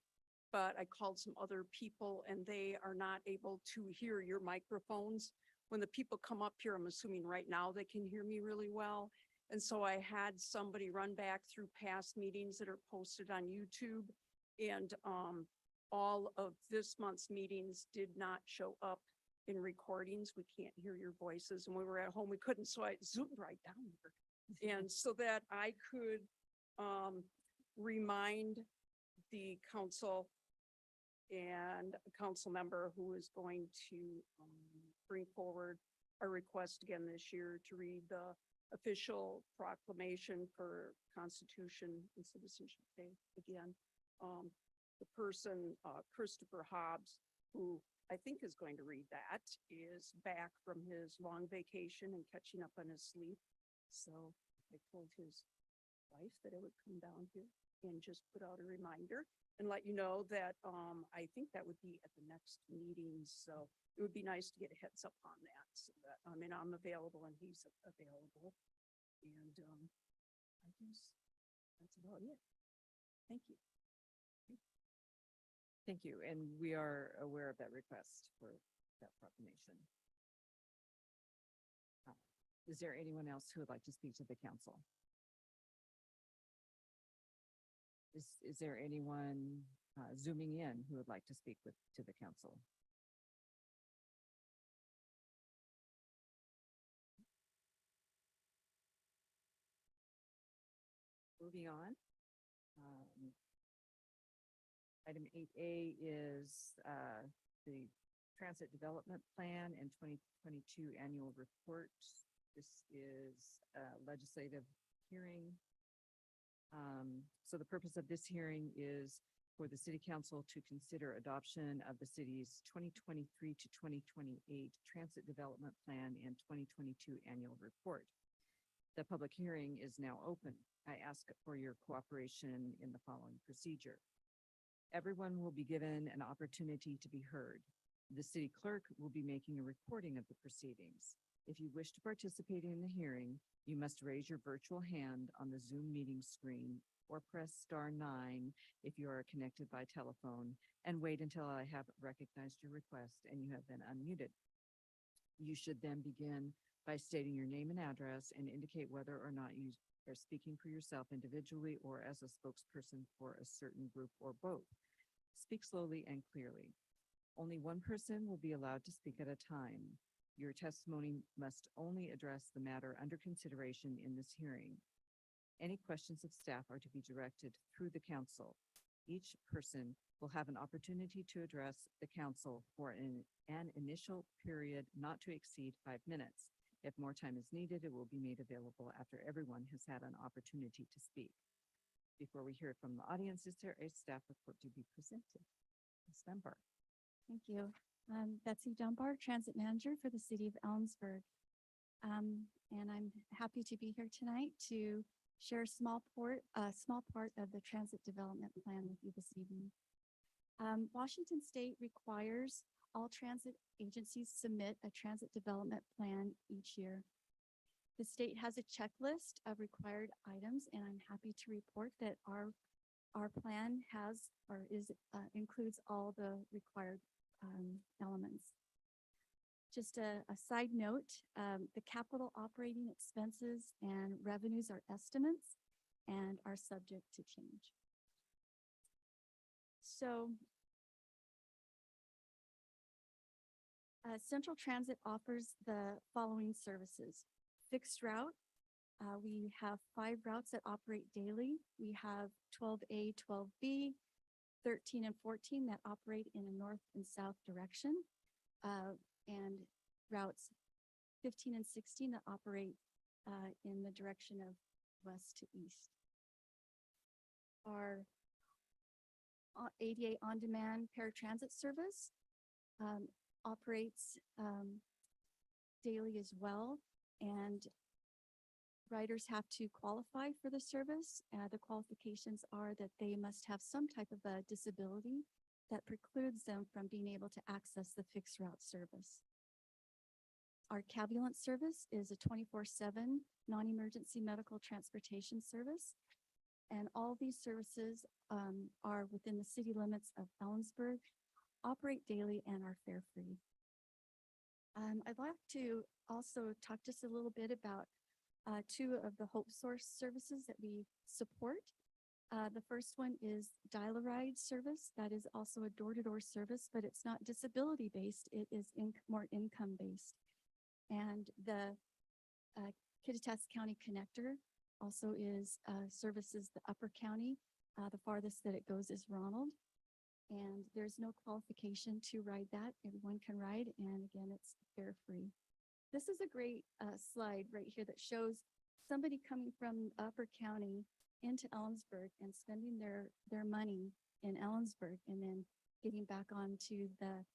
[SPEAKER 5] but I called some other people and they are not able to hear your microphones. When the people come up here, I'm assuming right now they can hear me really well. And so I had somebody run back through past meetings that are posted on YouTube, and all of this month's meetings did not show up in recordings. We can't hear your voices. And when we were at home, we couldn't, so I zoomed right down there. And so that I could remind the council and a council member who is going to bring forward a request again this year to read the official proclamation for Constitution and Citizenship Day again. The person, Christopher Hobbs, who I think is going to read that, is back from his long vacation and catching up on his sleep. So I told his wife that I would come down here and just put out a reminder and let you know that I think that would be at the next meeting. So it would be nice to get a heads up on that. So that, I mean, I'm available and he's available. And I guess that's about it. Thank you.
[SPEAKER 6] Thank you. And we are aware of that request for that proclamation. Is there anyone else who would like to speak to the council? Is there anyone zooming in who would like to speak to the council? Moving on. Item 8A is the Transit Development Plan and 2022 Annual Report. This is a legislative hearing. So the purpose of this hearing is for the City Council to consider adoption of the city's 2023 to 2028 Transit Development Plan and 2022 Annual Report. The public hearing is now open. I ask for your cooperation in the following procedure. Everyone will be given an opportunity to be heard. The city clerk will be making a recording of the proceedings. If you wish to participate in the hearing, you must raise your virtual hand on the Zoom meeting screen or press *9 if you are connected by telephone and wait until I have recognized your request and you have been unmuted. You should then begin by stating your name and address and indicate whether or not you are speaking for yourself individually or as a spokesperson for a certain group or both. Speak slowly and clearly. Only one person will be allowed to speak at a time. Your testimony must only address the matter under consideration in this hearing. Any questions of staff are to be directed through the council. Each person will have an opportunity to address the council for an initial period not to exceed 5 minutes. If more time is needed, it will be made available after everyone has had an opportunity to speak. Before we hear from the audience, is there a staff report to be presented? Ms. Dunbar.
[SPEAKER 10] Thank you. Betsy Dunbar, Transit Manager for the City of Ellensburg. And I'm happy to be here tonight to share a small part of the Transit Development Plan with you this evening. Washington State requires all transit agencies submit a transit development plan each year. The state has a checklist of required items, and I'm happy to report that our plan includes all the required elements. Just a side note, the capital operating expenses and revenues are estimates and are subject to change. So Central Transit offers the following services. Fixed route. We have 5 routes that operate daily. We have 12A, 12B, 13 and 14 that operate in a north and south direction, and routes 15 and 16 that operate in the direction of west to east. Our ADA on-demand paratransit service operates daily as well, and riders have to qualify for the service. The qualifications are that they must have some type of a disability that precludes them from being able to access the fixed route service. Our Cabulance service is a 24/7 non-emergency medical transportation service, and all these services are within the city limits of Ellensburg, operate daily, and are fare-free. I'd like to also talk just a little bit about 2 of the Hope Source services that we support. The first one is Dial-A-Ride service. That is also a door-to-door service, but it's not disability-based. It is more income-based. And the Kittitas County Connector also services the Upper County. The farthest that it goes is Ronald. And there's no qualification to ride that. Everyone can ride, and again, it's fare-free. This is a great slide right here that shows somebody coming from Upper County into Ellensburg and spending their money in Ellensburg and then getting back onto the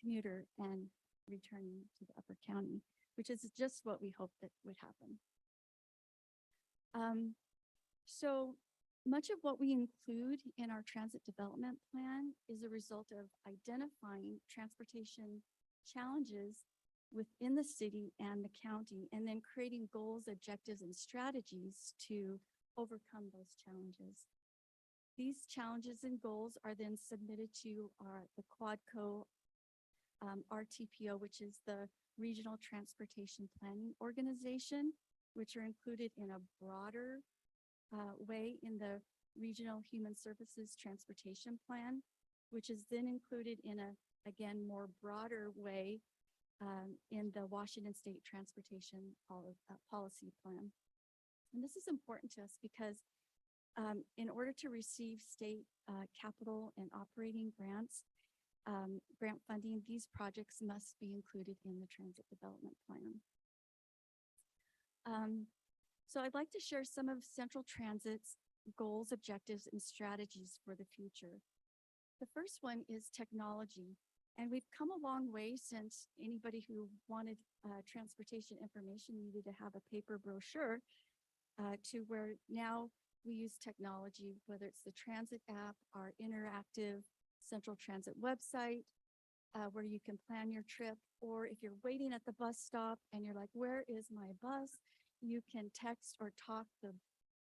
[SPEAKER 10] commuter and returning to the Upper County, which is just what we hoped that would happen. So much of what we include in our transit development plan is a result of identifying transportation challenges within the city and the county, and then creating goals, objectives, and strategies to overcome those challenges. These challenges and goals are then submitted to the Quadco RTPO, which is the Regional Transportation Planning Organization, which are included in a broader way in the Regional Human Services Transportation Plan, which is then included in a, again, more broader way in the Washington State Transportation Policy Plan. And this is important to us because In order to receive state capital and operating grants, grant funding, these projects must be included in the transit development plan. So I'd like to share some of Central Transit's goals, objectives, and strategies for the future. The first one is technology. And we've come a long way since anybody who wanted transportation information needed to have a paper brochure to where now we use technology, whether it's the transit app, our interactive Central Transit website, where you can plan your trip, or if you're waiting at the bus stop and you're like, where is my bus? You can text or talk the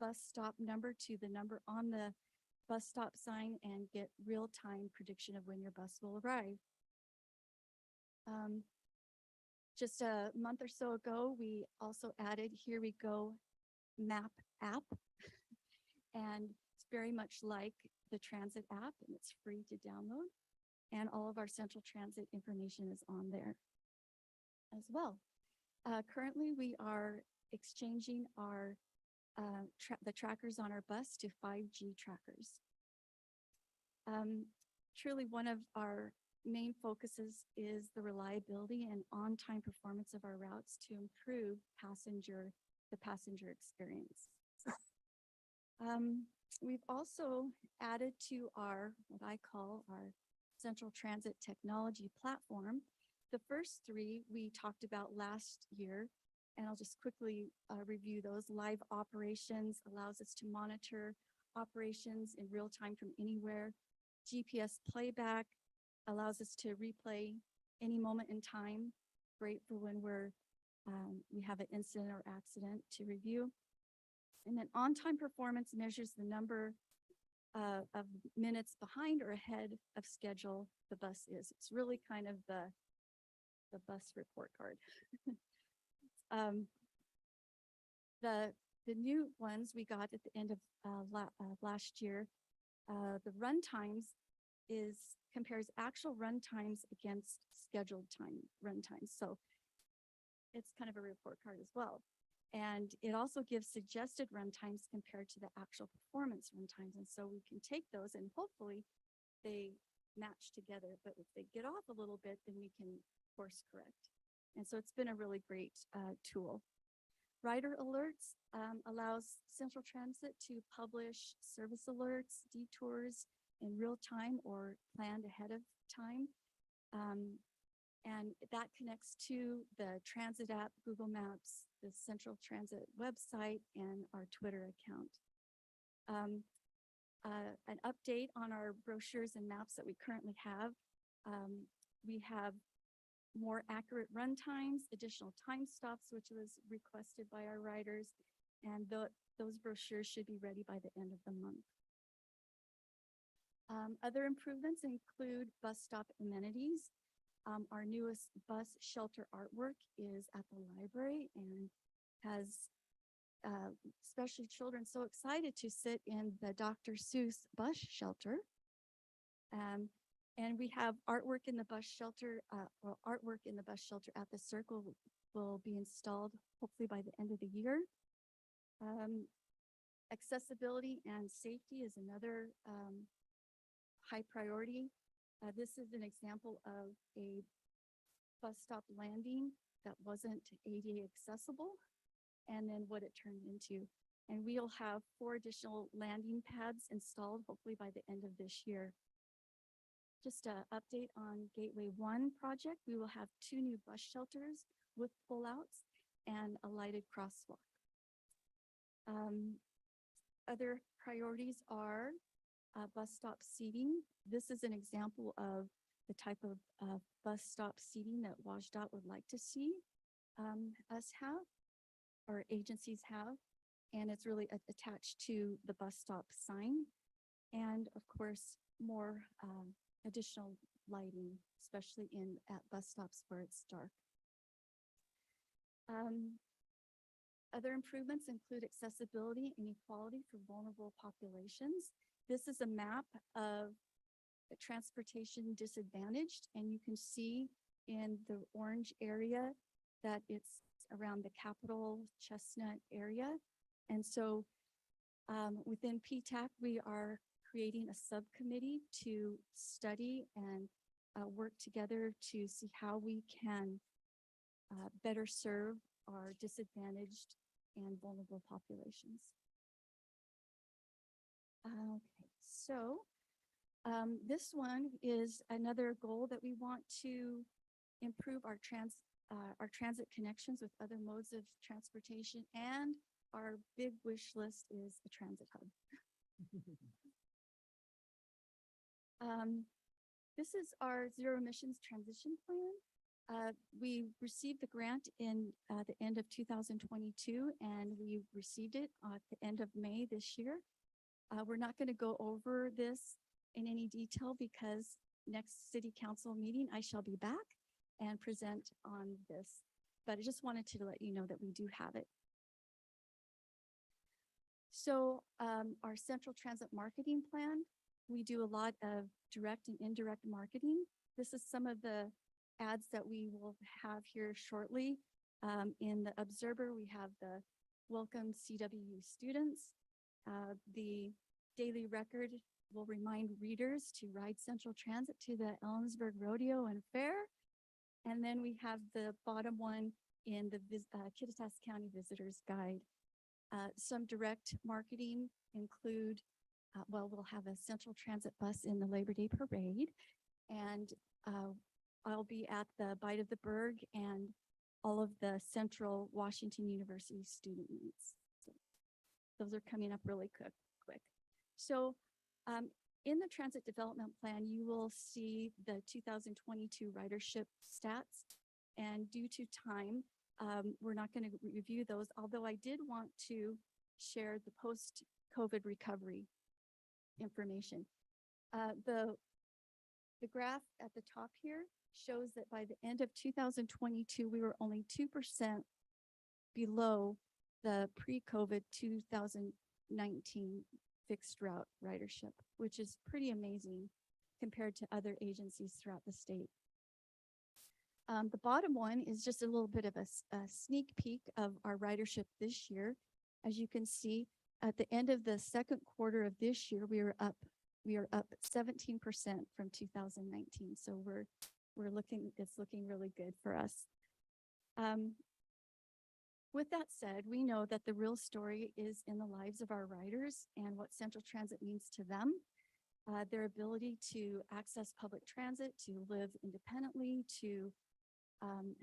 [SPEAKER 10] bus stop number to the number on the bus stop sign and get real-time prediction of when your bus will arrive. Just a month or so ago, we also added Here We Go map app. And it's very much like the transit app, and it's free to download. And all of our Central Transit information is on there as well. Currently, we are exchanging our the trackers on our bus to 5G trackers. Truly, one of our main focuses is the reliability and on-time performance of our routes to improve the passenger experience. We've also added to our, what I call our Central Transit Technology Platform. The first three we talked about last year, and I'll just quickly review those. Live operations allows us to monitor operations in real time from anywhere. GPS playback allows us to replay any moment in time. Great for when we have an incident or accident to review. And then on-time performance measures the number of minutes behind or ahead of schedule the bus is. It's really kind of the bus report card. The new ones we got at the end of last year, the run times compares actual run times against scheduled run times. So it's kind of a report card as well. And it also gives suggested run times compared to the actual performance run times. And so we can take those and hopefully they match together. But if they get off a little bit, then we can course correct. And so it's been a really great tool. Rider alerts allows Central Transit to publish service alerts, detours in real time or planned ahead of time. And that connects to the transit app, Google Maps, the Central Transit website, and our Twitter account. An update on our brochures and maps that we currently have. We have more accurate run times, additional time stops, which was requested by our riders, and those brochures should be ready by the end of the month. Other improvements include bus stop amenities. Our newest bus shelter artwork is at the library and has especially children so excited to sit in the Dr. Seuss bus shelter. And we have artwork in the bus shelter, at the circle will be installed hopefully by the end of the year. Accessibility and safety is another high priority. This is an example of a bus stop landing that wasn't ADA accessible, and then what it turned into. And we'll have 4 additional landing pads installed hopefully by the end of this year. Just an update on Gateway 1 project. We will have 2 new bus shelters with pullouts and a lighted crosswalk. Other priorities are bus stop seating. This is an example of the type of bus stop seating that WashDOT would like to see us have, or agencies have, and it's really attached to the bus stop sign. And of course, more additional lighting, especially at bus stops where it's dark. Other improvements include accessibility and equality for vulnerable populations. This is a map of the transportation disadvantaged, and you can see in the orange area that it's around the Capitol Chestnut area. And so Within PTAC, we are creating a subcommittee to study and work together to see how we can better serve our disadvantaged and vulnerable populations. Okay, so this one is another goal that we want to improve our transit connections with other modes of transportation, and our big wish list is a transit hub. This is our zero emissions transition plan. We received the grant in the end of 2022, and we received it at the end of May this year. We're not going to go over this in any detail because next city council meeting, I shall be back and present on this. But I just wanted to let you know that we do have it. So our central transit marketing plan, we do a lot of direct and indirect marketing. This is some of the ads that we will have here shortly. In the Observer, we have the Welcome CWU students. The Daily Record will remind readers to ride Central Transit to the Ellensburg Rodeo and Fair. And then we have the bottom one in the Kittitas County Visitors Guide. Some direct marketing include, well, we'll have a Central Transit bus in the Labor Day Parade, and I'll be at the Bite of the Berg and all of the Central Washington University student meets. So those are coming up really quick. So in the Transit Development Plan, you will see the 2022 ridership stats, and due to time, we're not going to review those, although I did want to share the post-COVID recovery information. The graph at the top here shows that by the end of 2022, we were only 2% below the pre-COVID 2019 fixed route ridership, which is pretty amazing compared to other agencies throughout the state. The bottom one is just a little bit of a sneak peek of our ridership this year. As you can see, at the end of the second quarter of this year, we are up 17% from 2019. So it's looking really good for us. With that said, we know that the real story is in the lives of our riders and what Central Transit means to them. Their ability to access public transit, to live independently, to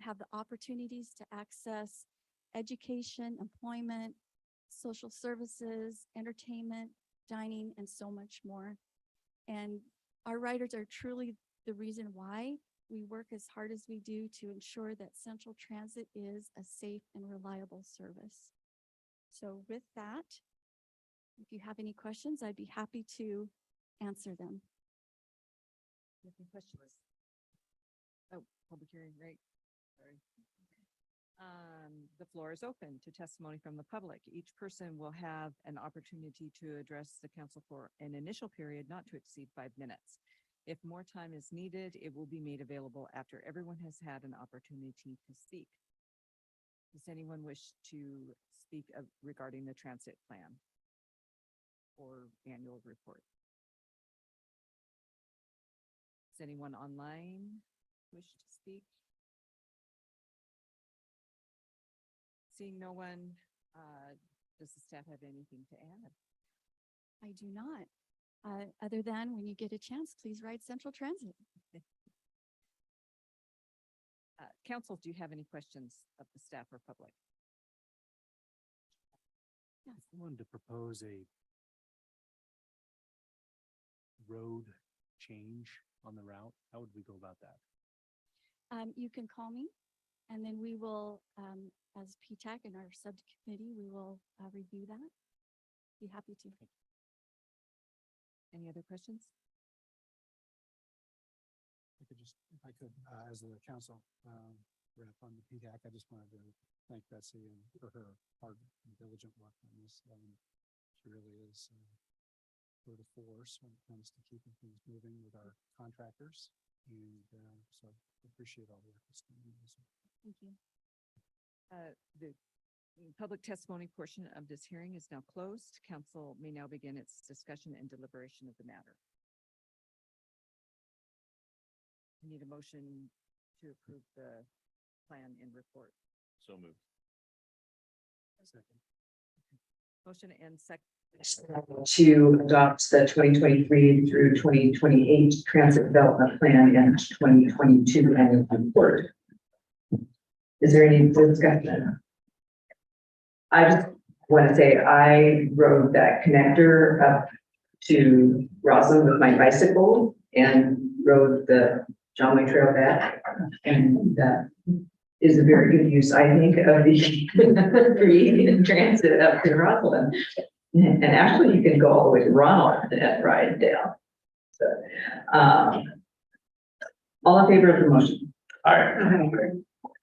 [SPEAKER 10] have the opportunities to access education, employment, social services, entertainment, dining, and so much more. And our riders are truly the reason why we work as hard as we do to ensure that Central Transit is a safe and reliable service. So with that, if you have any questions, I'd be happy to answer them.
[SPEAKER 6] Any questions? Oh, public hearing, right? Sorry. The floor is open to testimony from the public. Each person will have an opportunity to address the council for an initial period not to exceed 5 minutes. If more time is needed, it will be made available after everyone has had an opportunity to speak. Does anyone wish to speak regarding the transit plan or annual report? Does anyone online wish to speak? Seeing no one, does the staff have anything to add?
[SPEAKER 10] I do not. Other than when you get a chance, please ride Central Transit.
[SPEAKER 6] Council, do you have any questions of the staff or public?
[SPEAKER 10] Yes.
[SPEAKER 8] I wanted to propose a road change on the route. How would we go about that?
[SPEAKER 10] You can call me, and then we will, as PTAC and our subcommittee, we will review that. Be happy to.
[SPEAKER 6] Any other questions?
[SPEAKER 9] If I could, as the council rep on the PTAC, I just wanted to thank Betsy and for her hard and diligent work on this. She really is for the force when it comes to keeping things moving with our contractors. And so appreciate all the efforts.
[SPEAKER 10] Thank you.
[SPEAKER 6] The The public testimony portion of this hearing is now closed. Council may now begin its discussion and deliberation of the matter. I need a motion to approve the plan and report.
[SPEAKER 2] So moved.
[SPEAKER 6] Motion and second.
[SPEAKER 1] To adopt the 2023 through 2028 Transit Development Plan and 2022 annual report. Is there any discussion? I just want to say I rode that connector up to Roslyn with my bicycle and rode the John Wayne Trail back. And that is a very good use, I think, of the free transit up to Roslyn. And actually, you can go all the way to Ronald and ride down. So, all in favor of the motion?
[SPEAKER 2] All right.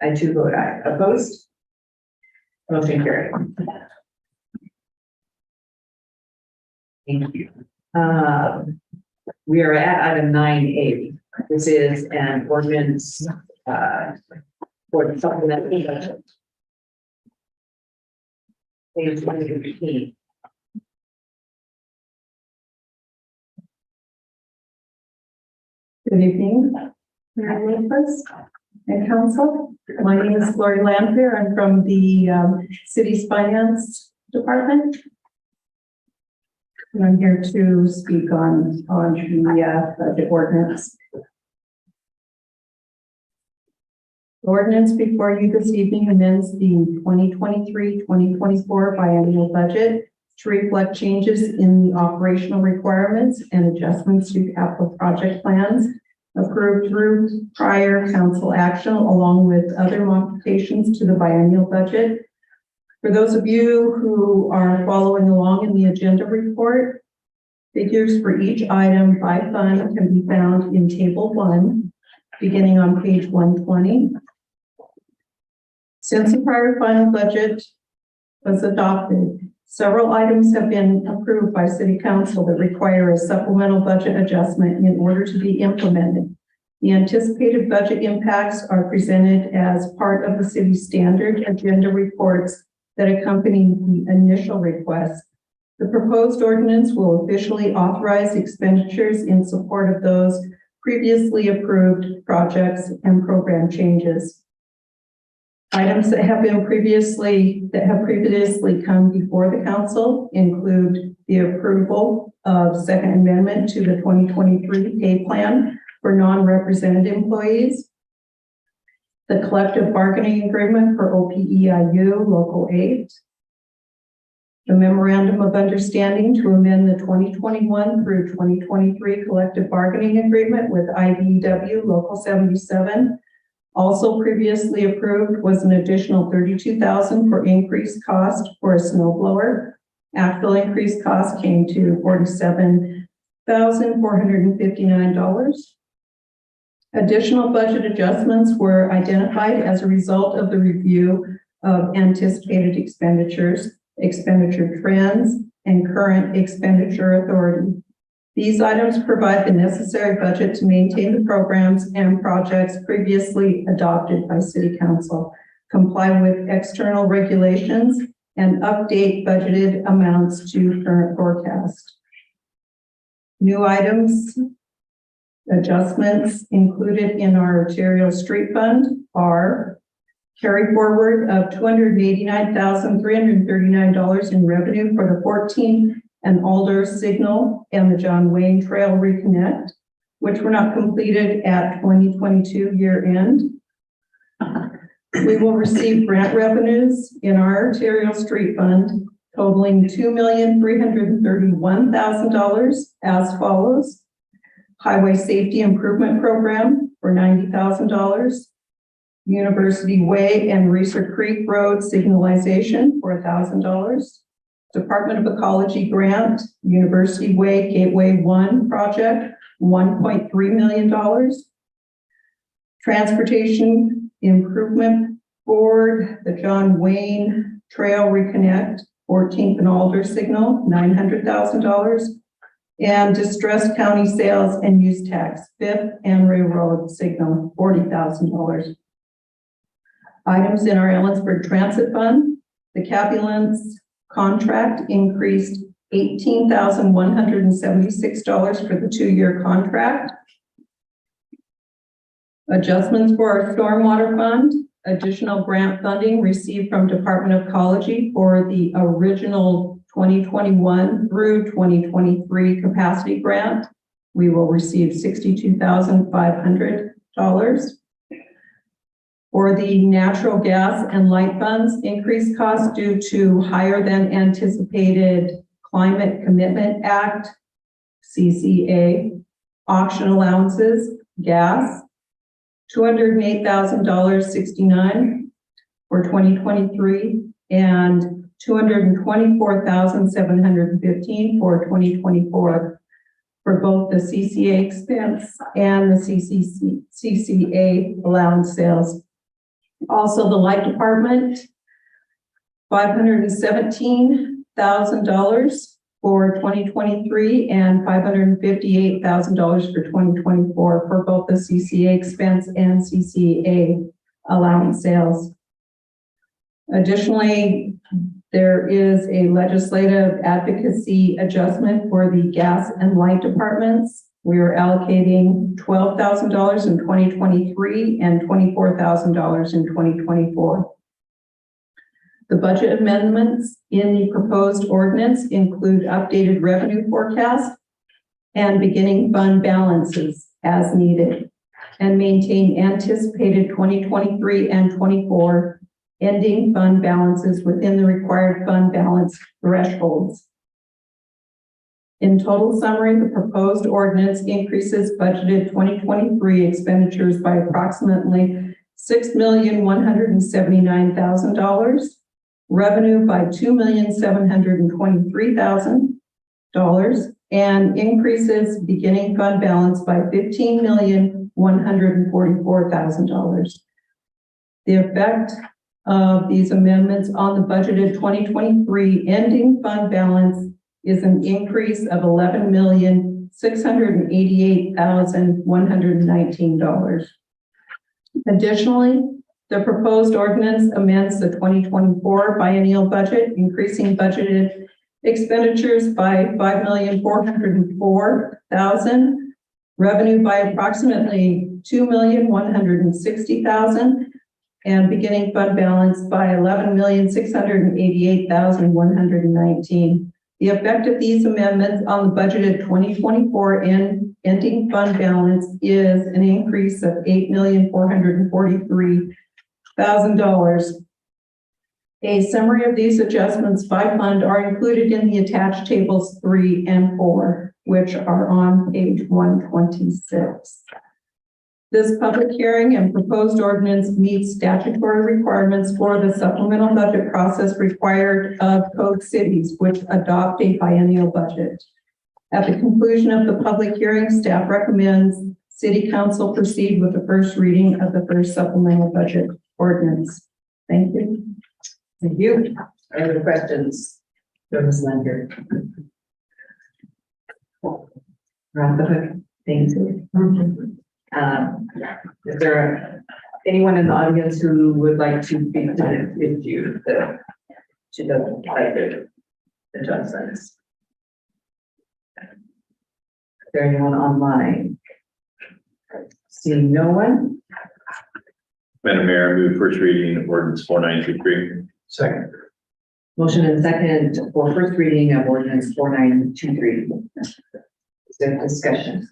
[SPEAKER 1] I too vote aye. Opposed? Motion carried. Thank you. We are at item 9A. This is an ordinance for the supplemental budget. Page 115.
[SPEAKER 11] Good evening, Mayor Willis and Council. My name is Lori Lampier. I'm from the city's finance department. And I'm here to speak on the budget ordinance. The ordinance before you this evening amends the 2023-2024 biennial budget to reflect changes in the operational requirements and adjustments to capital project plans approved through prior council action, along with other modifications to the biennial budget. For those of you who are following along in the agenda report, figures for each item by fund can be found in Table 1, beginning on page 120. Since the prior final budget was adopted, several items have been approved by City Council that require a supplemental budget adjustment in order to be implemented. The anticipated budget impacts are presented as part of the city's standard agenda reports that accompany the initial request. The proposed ordinance will officially authorize expenditures in support of those previously approved projects and program changes. Items that have previously come before the council include the approval of Second Amendment to the 2023 pay plan for non-represented employees, the collective bargaining agreement for OPEIU Local 8, the memorandum of understanding to amend the 2021 through 2023 collective bargaining agreement with IBEW Local 77. Also previously approved was an additional $32,000 for increased cost for a snow blower. Actual increased cost came to $47,459. Additional budget adjustments were identified as a result of the review of anticipated expenditures, expenditure trends, and current expenditure authority. These items provide the necessary budget to maintain the programs and projects previously adopted by City Council, comply with external regulations, and update budgeted amounts to current forecast. New items, adjustments included in our arterial street fund are carry forward of $289,339 in revenue for the 14 and Alder Signal and the John Wayne Trail Reconnect, which were not completed at 2022 year end. We will receive grant revenues in our arterial street fund totaling $2,331,000 as follows. Highway Safety Improvement Program for $90,000. University Way and Reeser Creek Road signalization for $1,000. Department of Ecology grant, University Way Gateway 1 project, $1.3 million. Transportation Improvement Board, the John Wayne Trail Reconnect, 14th and Alder Signal, $900,000. And Distressed County Sales and Use Tax, 5th and Railroad Signal, $40,000. Items in our Ellensburg Transit Fund, The Cabulance contract increased $18,176 for the 2-year contract. Adjustments for our stormwater fund, additional grant funding received from Department of Ecology for the original 2021 through 2023 capacity grant. We will receive $62,500. For the natural gas and light funds, increased costs due to higher than anticipated Climate Commitment Act, CCA, auction allowances, gas, $208,069 for 2023 and $224,715 for 2024 for both the CCA expense and the CCA allowance sales. Also, the light department, $517,000 for 2023 and $558,000 for 2024 for both the CCA expense and CCA allowance sales. Additionally, there is a legislative advocacy adjustment for the gas and light departments. We are allocating $12,000 in 2023 and $24,000 in 2024. The budget amendments in the proposed ordinance include updated revenue forecast and beginning fund balances as needed, and maintain anticipated 2023 and 24 ending fund balances within the required fund balance thresholds. In total summary, the proposed ordinance increases budgeted 2023 expenditures by approximately $6,179,000, revenue by $2,723,000, and increases beginning fund balance by $15,144,000. The effect of these amendments on the budgeted 2023 ending fund balance is an increase of $11,688,119. Additionally, the proposed ordinance amends the 2024 biennial budget, increasing budgeted expenditures by $5,404,000, revenue by approximately $2,160,000, and beginning fund balance by $11,688,119. The effect of these amendments on the budgeted 2024 ending fund balance is an increase of $8,443,000. A summary of these adjustments by fund are included in the attached tables 3 and 4, which are on page 126. This public hearing and proposed ordinance meets statutory requirements for the supplemental budget process required of code cities which adopt a biennial budget. At the conclusion of the public hearing, staff recommends City Council proceed with the first reading of the first supplemental budget ordinance. Thank you.
[SPEAKER 1] Thank you. Any other questions? Ms. Lander. Around the hook. Thank you. Is there anyone in the audience who would like to speak to this issue that she doesn't like the adjustments? Is there anyone online? Seeing no one?
[SPEAKER 2] Madam Mayor, I move first reading of ordinance 4923. Second.
[SPEAKER 1] Motion and second for first reading of ordinance 4923. Is there discussion?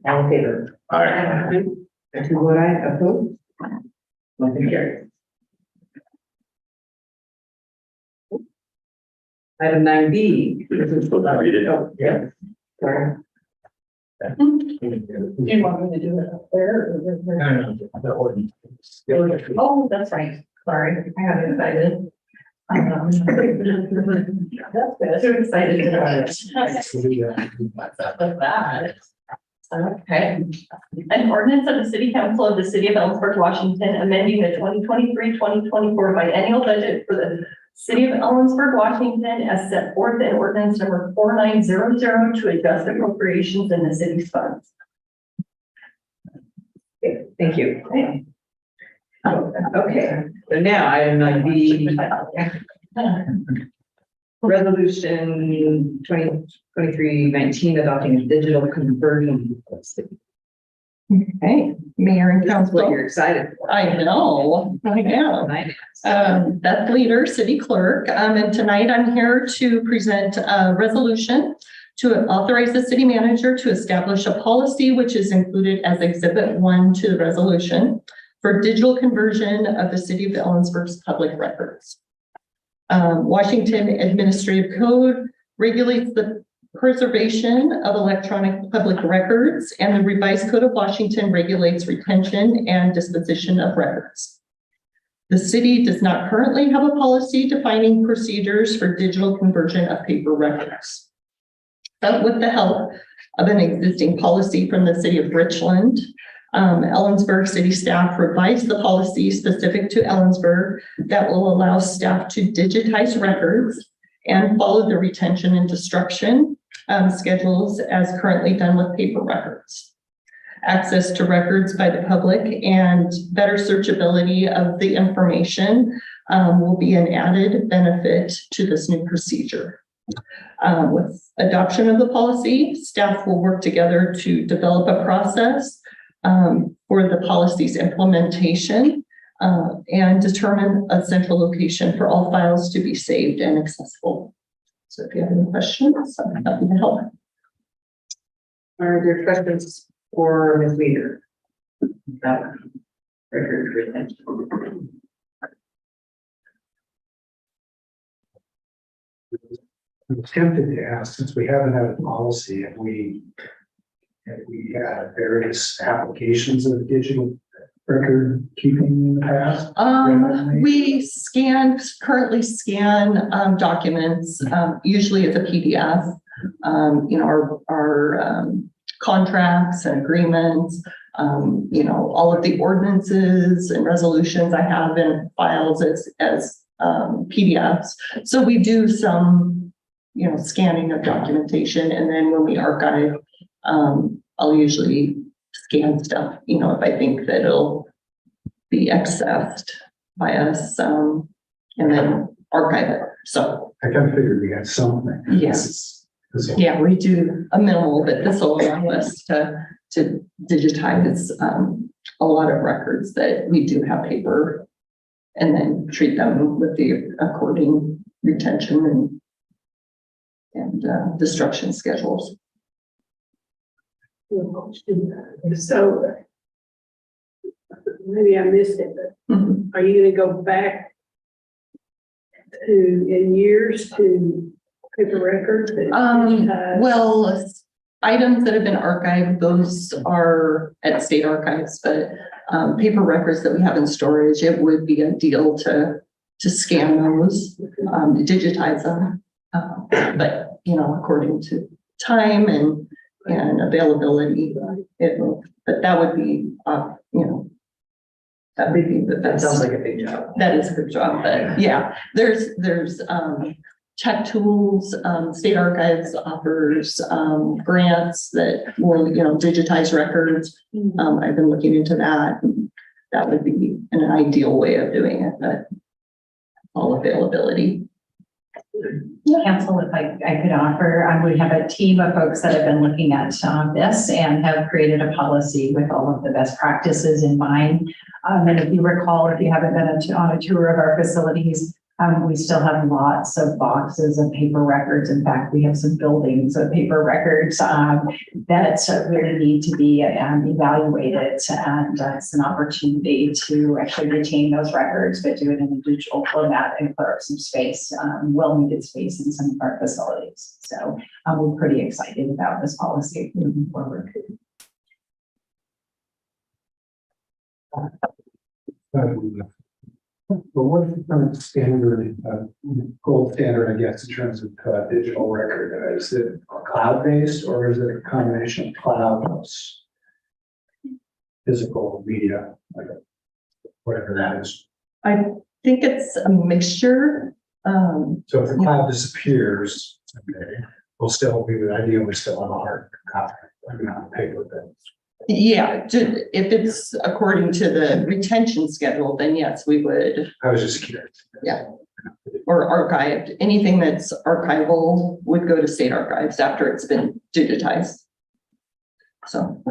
[SPEAKER 1] All in favor?
[SPEAKER 2] Aye.
[SPEAKER 1] Two vote aye, opposed? Motion carries. Item 9B.
[SPEAKER 2] Read it.
[SPEAKER 1] Oh, yeah. Sorry. Do you want me to do it up there? Oh, that's right. Sorry, I got excited. That's good. Too excited about it. Like that. Okay.
[SPEAKER 3] An ordinance of the City Council of the City of Ellensburg, Washington, amending the 2023-2024 biennial budget for the City of Ellensburg, Washington, as set forth in ordinance number 4900 to adjust appropriations in the city's funds.
[SPEAKER 1] Okay, thank you. Okay, so now item 9B. Resolution 2023-19 adopting a digital conversion policy.
[SPEAKER 11] Okay, Mayor and
[SPEAKER 1] This is what
[SPEAKER 11] Council.
[SPEAKER 1] you're excited for.
[SPEAKER 11] I know, I am. Beth Leader, City Clerk, and tonight I'm here to present a resolution to authorize the city manager to establish a policy which is included as Exhibit 1 to the resolution for digital conversion of the City of Ellensburg's public records. Washington Administrative Code regulates the preservation of electronic public records, and the Revised Code of Washington regulates retention and disposition of records. The city does not currently have a policy defining procedures for digital conversion of paper records. But with the help of an existing policy from the city of Richland, Ellensburg city staff revised the policy specific to Ellensburg that will allow staff to digitize records and follow the retention and destruction schedules as currently done with paper records. Access to records by the public and better searchability of the information will be an added benefit to this new procedure. With adoption of the policy, staff will work together to develop a process for the policy's implementation and determine a central location for all files to be saved and accessible. So if you have any questions, I'm happy to help.
[SPEAKER 1] Are there questions for Ms. Leader? About record retention?
[SPEAKER 12] I'm tempted to ask, since we haven't had a policy, if we had various applications of digital record keeping in the past?
[SPEAKER 11] We currently scan documents, usually as a PDF. Our contracts and agreements, all of the ordinances and resolutions I have in files as PDFs. So we do some, scanning of documentation, and then when we archive, I'll usually scan stuff, if I think that it'll be accessed by us, and then archive it. So
[SPEAKER 12] I kind of figured we had something.
[SPEAKER 11] yes, yeah, we do a minimal, but this will allow us to digitize a lot of records that we do have paper, and then treat them with the according retention and destruction schedules.
[SPEAKER 13] So maybe I missed it, but are you gonna go back in years to paper records?
[SPEAKER 11] Well, items that have been archived, those are at state archives, but paper records that we have in storage, it would be ideal to scan those, digitize them. But, according to time and availability, but that would be, that would be the
[SPEAKER 1] That
[SPEAKER 11] best.
[SPEAKER 1] sounds like a big job.
[SPEAKER 11] That is a good job, but yeah, there's tech tools, state archives offers grants that will, digitize records. I've been looking into that. And that would be an ideal way of doing it, but all availability.
[SPEAKER 14] Council, if I could offer, we have a team of folks that have been looking at this and have created a policy with all of the best practices in mind. And if you recall, if you haven't been on a tour of our facilities, we still have lots of boxes of paper records. In fact, we have some buildings of paper records that really need to be evaluated. And it's an opportunity to actually retain those records, but do it in a digital format and clear up some space, well-needed space in some of our facilities. So we're pretty excited about this policy moving forward.
[SPEAKER 12] But what's the current standard, gold standard, I guess, in terms of digital record? Is it cloud-based, or is it a combination of cloud plus physical media, like whatever that is?
[SPEAKER 11] I think it's a mixture.
[SPEAKER 12] So if the cloud disappears, okay, we'll still, we would ideally still have a hard copy, not paper, but
[SPEAKER 11] Yeah, if it's according to the retention schedule, then yes, we would,
[SPEAKER 12] I was just curious.
[SPEAKER 11] or archived. Anything that's archival would go to state archives after it's been digitized. So.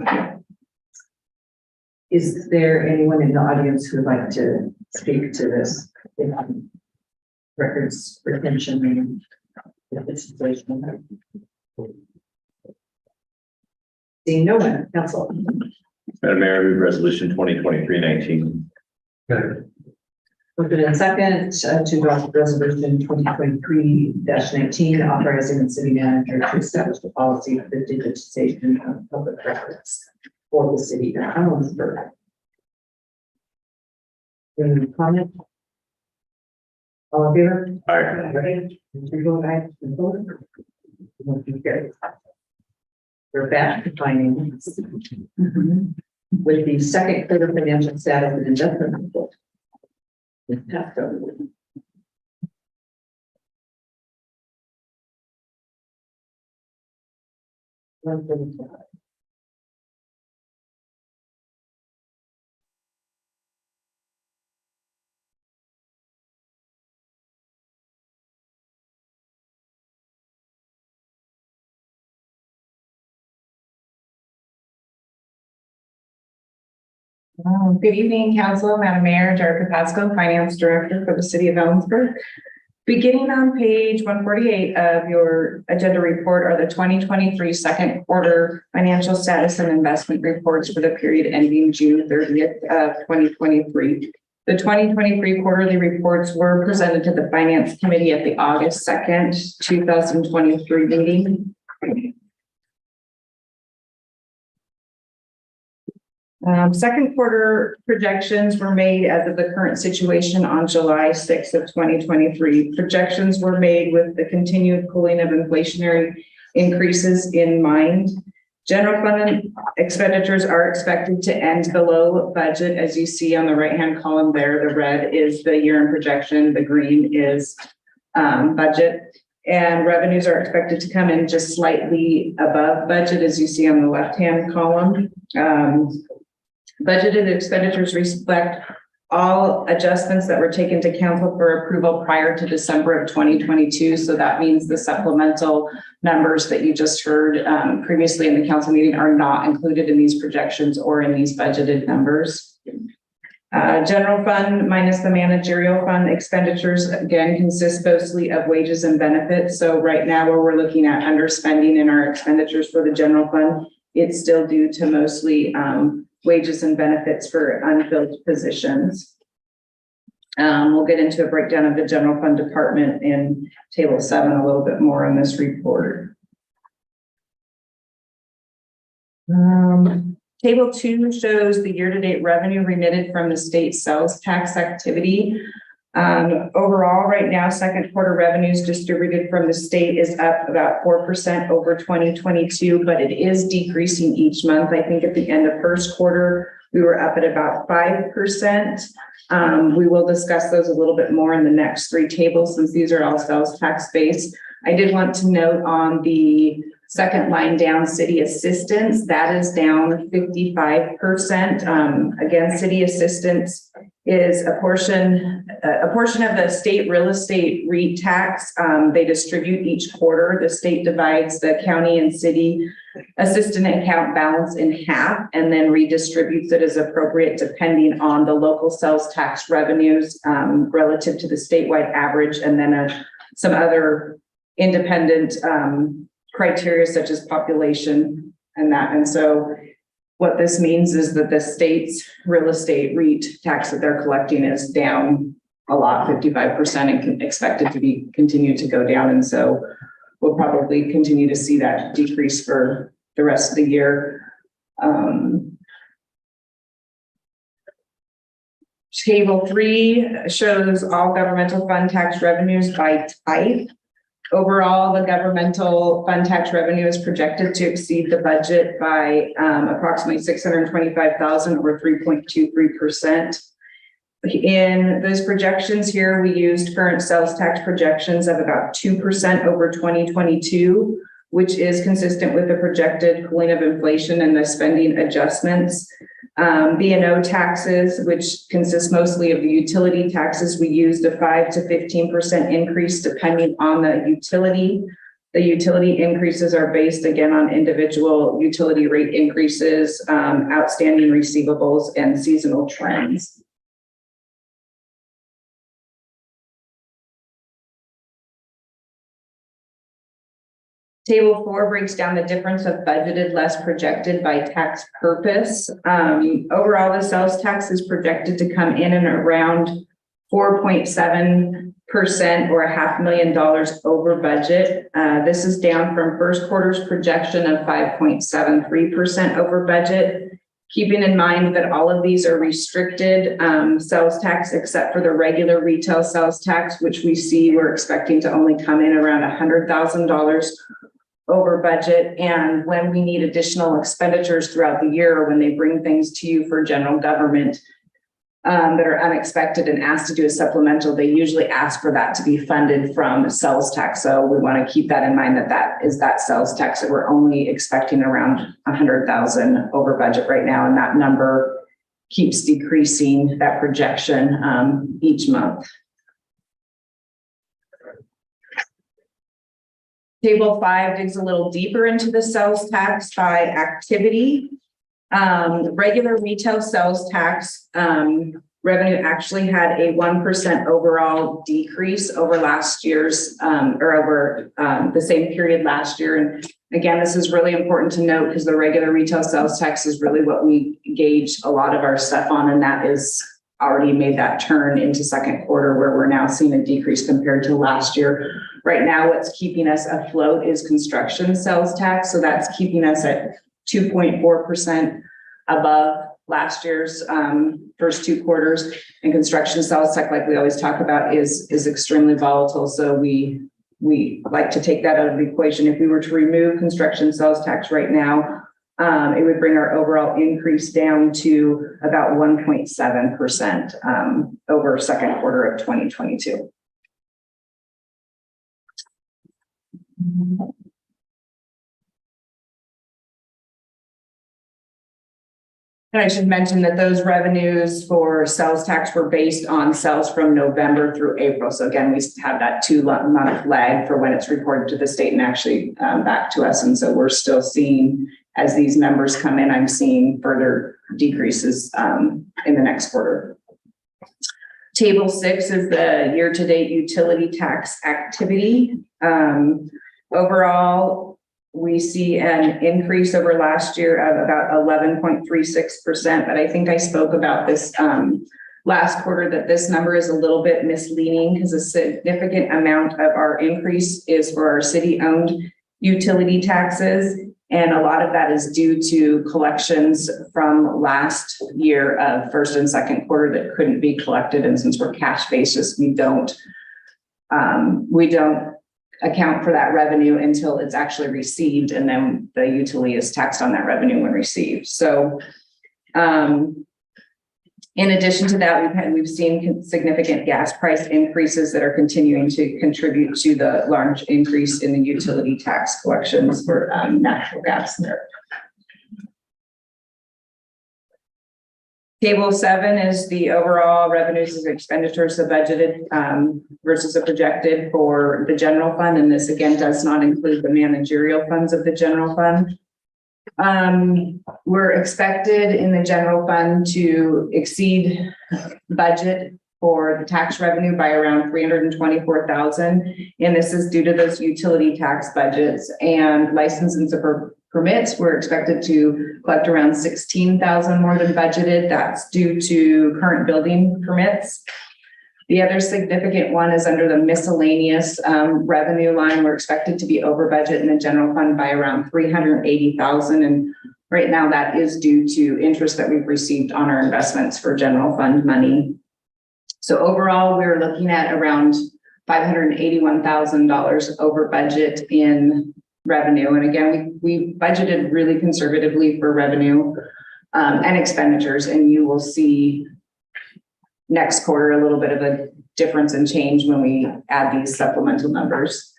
[SPEAKER 1] Is there anyone in the audience who would like to speak to this? Records retention and if it's situational. Seeing no one, council.
[SPEAKER 2] Madam Mayor, I move resolution 2023-19.
[SPEAKER 1] Moved in second to adopt resolution 2023-19, authorizing the city manager to establish a policy for the digitization of public records for the city of Ellensburg. Any comment? All in favor?
[SPEAKER 2] Aye.
[SPEAKER 1] Motion carries. We're back to finance. With the second quarter financial status and investment report. With Pasco.
[SPEAKER 11] Good evening, Council, Madam Mayor, Jerica Pasco, Finance Director for the City of Ellensburg. Beginning on page 148 of your agenda report are the 2023 second quarter financial status and investment reports for the period ending June 30th of 2023. The 2023 quarterly reports were presented to the Finance Committee at the August 2nd, 2023 meeting. Second quarter projections were made as of the current situation on July 6th of 2023. Projections were made with the continued cooling of inflationary increases in mind. General fund expenditures are expected to end below budget. As you see on the right-hand column there, the red is the year-end projection, the green is budget. And revenues are expected to come in just slightly above budget, as you see on the left-hand column. Budgeted expenditures reflect all adjustments that were taken to council for approval prior to December of 2022. So that means the supplemental numbers that you just heard previously in the council meeting are not included in these projections or in these budgeted numbers. General fund minus the managerial fund expenditures again consist mostly of wages and benefits. So right now where we're looking at underspending in our expenditures for the general fund, it's still due to mostly wages and benefits for unfilled positions. We'll get into a breakdown of the general fund department in table 7 a little bit more on this report. Table 2 shows the year-to-date revenue remitted from the state sales tax activity. Overall, right now, second quarter revenues distributed from the state is up about 4% over 2022, but it is decreasing each month. I think at the end of first quarter, we were up at about 5%. We will discuss those a little bit more in the next 3 tables since these are all sales tax based. I did want to note on the second line down, city assistance, that is down 55%. Again, city assistance is a portion of the state real estate REIT tax. They distribute each quarter. The state divides the county and city assistant account balance in half and then redistributes it as appropriate depending on the local sales tax revenues relative to the statewide average, and then some other independent criteria such as population and that. And so what this means is that the state's real estate REIT tax that they're collecting is down a lot, 55%, and expected to be continue to go down. And so we'll probably continue to see that decrease for the rest of the year. Table 3 shows all governmental fund tax revenues by type. Overall, the governmental fund tax revenue is projected to exceed the budget by approximately $625,000 or 3.23%. In those projections here, we used current sales tax projections of about 2% over 2022.
[SPEAKER 15] which is consistent with the projected cooling of inflation and the spending adjustments. B&O taxes, which consist mostly of the utility taxes, we used a 5 to 15% increase depending on the utility. The utility increases are based again on individual utility rate increases, outstanding receivables, and seasonal trends. Table 4 breaks down the difference of budgeted less projected by tax purpose. Overall, the sales tax is projected to come in and around 4.7% or $500,000 over budget. This is down from first quarter's projection of 5.73% over budget. Keeping in mind that all of these are restricted sales tax, except for the regular retail sales tax, which we see we're expecting to only come in around $100,000 over budget. And when we need additional expenditures throughout the year, or when they bring things to you for general government that are unexpected and asked to do a supplemental, they usually ask for that to be funded from sales tax. So we want to keep that in mind, that that is that sales tax that we're only expecting around 100,000 over budget right now. And that number keeps decreasing, that projection each month. Table 5 digs a little deeper into the sales tax by activity. Regular retail sales tax revenue actually had a 1% overall decrease over last year's or over the same period last year. And again, this is really important to note because the regular retail sales tax is really what we gauge a lot of our stuff on, and that is already made that turn into second quarter where we're now seeing a decrease compared to last year. Right now, what's keeping us afloat is construction sales tax. So that's keeping us at 2.4% above last year's first two quarters. And construction sales tax, like we always talk about, is extremely volatile. So we like to take that out of the equation. If we were to remove construction sales tax right now, it would bring our overall increase down to about 1.7% over second quarter of 2022. And I should mention that those revenues for sales tax were based on sales from November through April. So again, we have that 2-month lag for when it's reported to the state and actually back to us. And so we're still seeing, as these numbers come in, I'm seeing further decreases in the next quarter. Table 6 is the year-to-date utility tax activity. Overall, we see an increase over last year of about 11.36%, but I think I spoke about this last quarter that this number is a little bit misleading because a significant amount of our increase is for our city-owned utility taxes. And a lot of that is due to collections from last year of first and second quarter that couldn't be collected. And since we're cash basis, we don't account for that revenue until it's actually received, and then the utility is taxed on that revenue when received. So in addition to that, we've seen significant gas price increases that are continuing to contribute to the large increase in the utility tax collections for natural gas there. Table 7 is the overall revenues and expenditures of budgeted versus the projected for the general fund. And this again does not include the managerial funds of the general fund. We're expected in the general fund to exceed budget for the tax revenue by around $324,000. And this is due to those utility tax budgets and licenses and permits. We're expected to collect around $16,000 more than budgeted. That's due to current building permits. The other significant one is under the miscellaneous revenue line. We're expected to be over budget in the general fund by around $380,000. And right now that is due to interest that we've received on our investments for general fund money. So overall, we're looking at around $581,000 over budget in revenue. And again, we budgeted really conservatively for revenue and expenditures, and you will see next quarter a little bit of a difference in change when we add these supplemental numbers.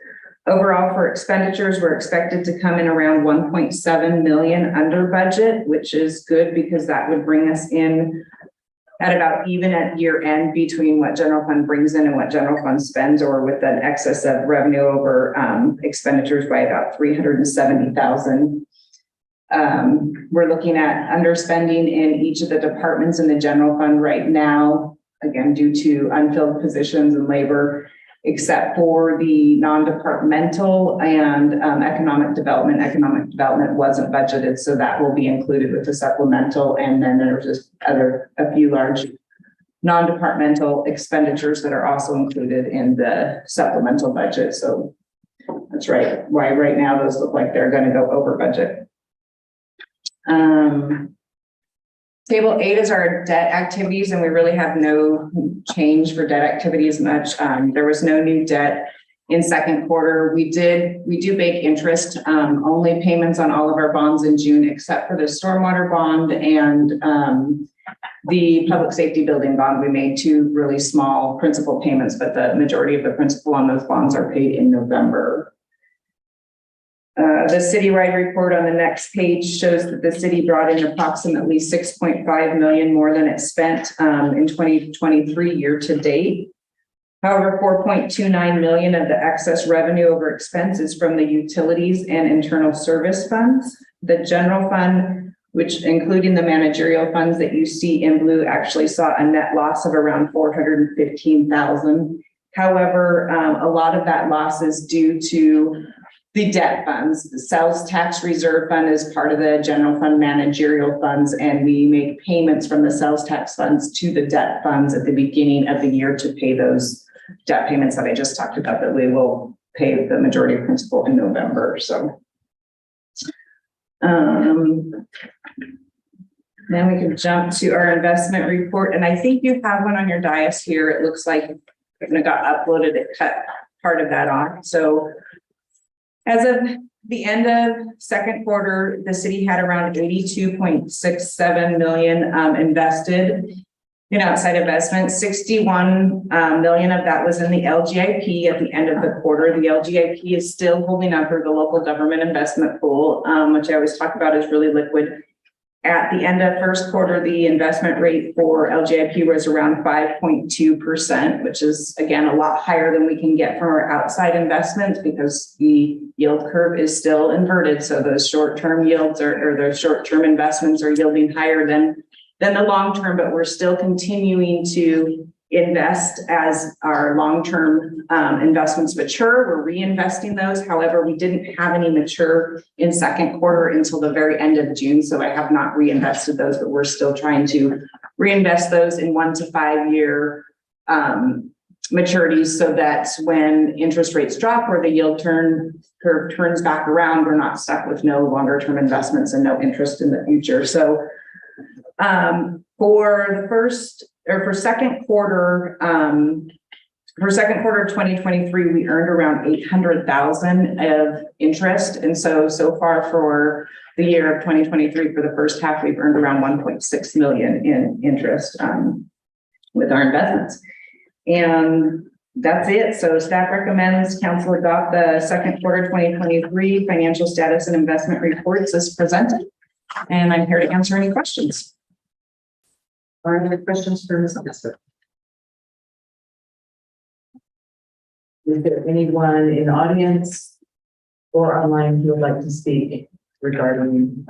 [SPEAKER 15] Overall, for expenditures, we're expected to come in around 1.7 million under budget, which is good because that would bring us in at about even at year end between what general fund brings in and what general fund spends, or with an excess of revenue over expenditures by about 370,000. We're looking at underspending in each of the departments in the general fund right now, again, due to unfilled positions and labor, except for the non-departmental and economic development. Economic development wasn't budgeted, so that will be included with the supplemental. And then there's just a few large non-departmental expenditures that are also included in the supplemental budget. So that's right, why right now those look like they're going to go over budget. Table 8 is our debt activities, and we really have no change for debt activities much. There was no new debt in second quarter. We do bake interest only payments on all of our bonds in June, except for the stormwater bond and the public safety building bond. We made 2 really small principal payments, but the majority of the principal on those bonds are paid in November. The citywide report on the next page shows that the city brought in approximately 6.5 million more than it spent in 2023 year to date. However, 4.29 million of the excess revenue over expenses from the utilities and internal service funds. The general fund, which including the managerial funds that you see in blue, actually saw a net loss of around 415,000. However, a lot of that loss is due to the debt funds. The sales tax reserve fund is part of the general fund managerial funds, and we make payments from the sales tax funds to the debt funds at the beginning of the year to pay those debt payments that I just talked about, that we will pay the majority of principal in November. So then we can jump to our investment report, and I think you have one on your dais here. It looks like it got uploaded, it cut part of that off. So as of the end of second quarter, the city had around 82.67 million invested in outside investments. 61 million of that was in the LGIP at the end of the quarter. The LGIP is still holding up for the local government investment pool, which I always talk about is really liquid. At the end of first quarter, the investment rate for LGIP was around 5.2%, which is, again, a lot higher than we can get from our outside investments because the yield curve is still inverted. So those short-term yields or those short-term investments are yielding higher than the long-term, but we're still continuing to invest as our long-term investments mature. We're reinvesting those. However, we didn't have any mature in second quarter until the very end of June. So I have not reinvested those, but we're still trying to reinvest those in 1 to 5 year maturities, so that when interest rates drop or the yield curve turns back around, we're not stuck with no longer term investments and no interest in the future. So for second quarter of 2023, we earned around 800,000 of interest. And so far for the year of 2023, for the first half, we've earned around 1.6 million in interest with our investments. And that's it. So staff recommends council adopt the second quarter 2023 financial status and investment reports as presented. And I'm here to answer any questions.
[SPEAKER 1] Are there questions for Ms. Messer? Is there anyone in the audience or online who would like to speak regarding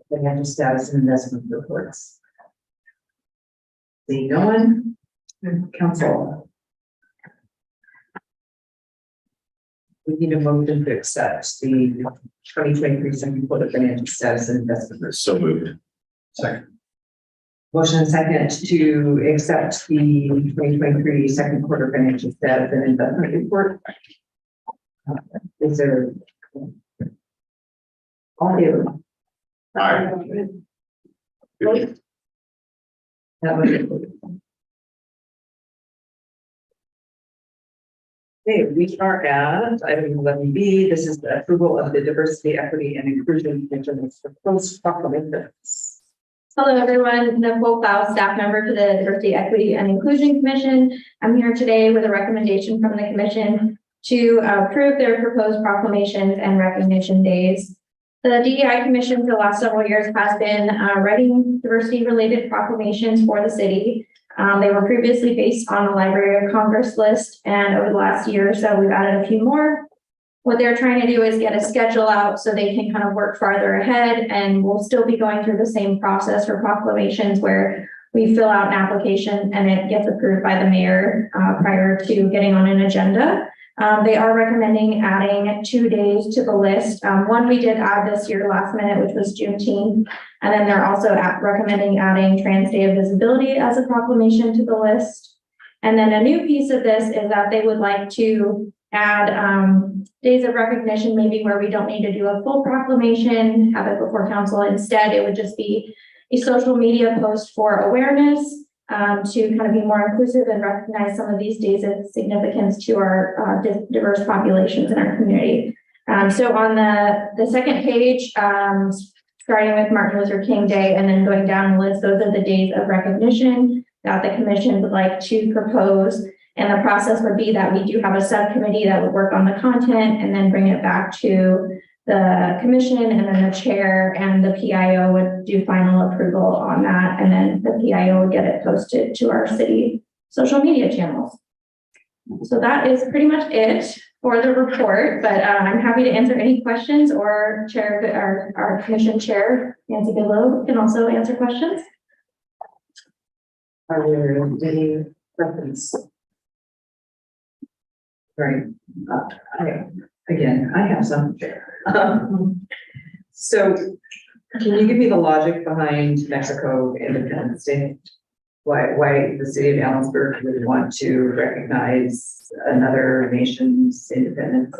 [SPEAKER 1] financial status and investment reports? See no one? Council. We need a motion to accept the 2023 second quarter financial status and investment reports.
[SPEAKER 2] So moved.
[SPEAKER 12] Second.
[SPEAKER 1] Motion and second to accept the 2023 second quarter financial status and investment report. Is there all here?
[SPEAKER 2] Aye.
[SPEAKER 1] That was it. Okay, we are at item 11B. This is the approval of the diversity, equity, and inclusion instruments for post proclamations.
[SPEAKER 16] Hello, everyone. Nicole Klaus, staff member to the Diversity, Equity, and Inclusion Commission. I'm here today with a recommendation from the commission to approve their proposed proclamations and recognition days. The DEI Commission for the last several years has been writing diversity-related proclamations for the city. They were previously based on the Library of Congress list, and over the last year or so, we've added a few more. What they're trying to do is get a schedule out so they can kind of work farther ahead, and we'll still be going through the same process for proclamations where we fill out an application and it gets approved by the mayor prior to getting on an agenda. They are recommending adding 2 days to the list. One we did add this year last minute, which was Juneteenth. And then they're also recommending adding Trans Day of Visibility as a proclamation to the list. And then a new piece of this is that they would like to add days of recognition, maybe where we don't need to do a full proclamation, have it before council. Instead, it would just be a social media post for awareness to kind of be more inclusive and recognize some of these days of significance to our diverse populations in our community. So on the second page, starting with Martin Luther King Day and then going down the list, those are the days of recognition that the commission would like to propose. And the process would be that we do have a subcommittee that would work on the content and then bring it back to the commission, and then the chair and the PIO would do final approval on that. And then the PIO would get it posted to our city social media channels. So that is pretty much it for the report, but I'm happy to answer any questions, or our commission chair, Nancy Goodlow, can also answer questions.
[SPEAKER 1] Are there any questions? Right. I have some. So can you give me the logic behind Mexico Independence Day? Why the city of Ellensburg would want to recognize another nation's independence?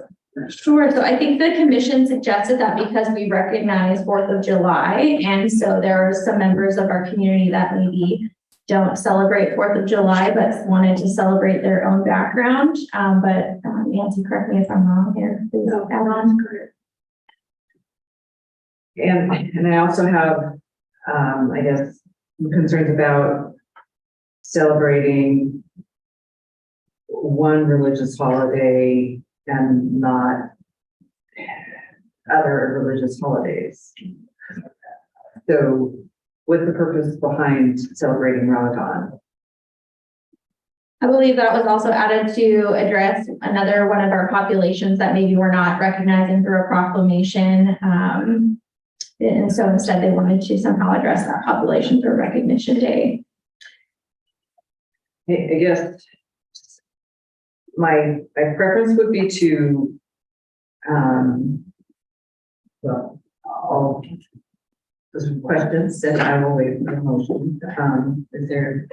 [SPEAKER 16] Sure. So I think the commission suggested that because we recognize 4th of July, and so there are some members of our community that maybe don't celebrate 4th of July, but wanted to celebrate their own background. But Nancy, correct me if I'm wrong here. Please add on.
[SPEAKER 1] And I also have, I guess, concerns about celebrating one religious holiday and not other religious holidays. So what's the purpose behind celebrating Ramadan?
[SPEAKER 16] I believe that was also added to address another one of our populations that maybe we're not recognizing through a proclamation. And so instead they wanted to somehow address that population through Recognition Day.
[SPEAKER 1] I guess my preference would be to, well, I'll some questions, and I will wait for the motion. Is there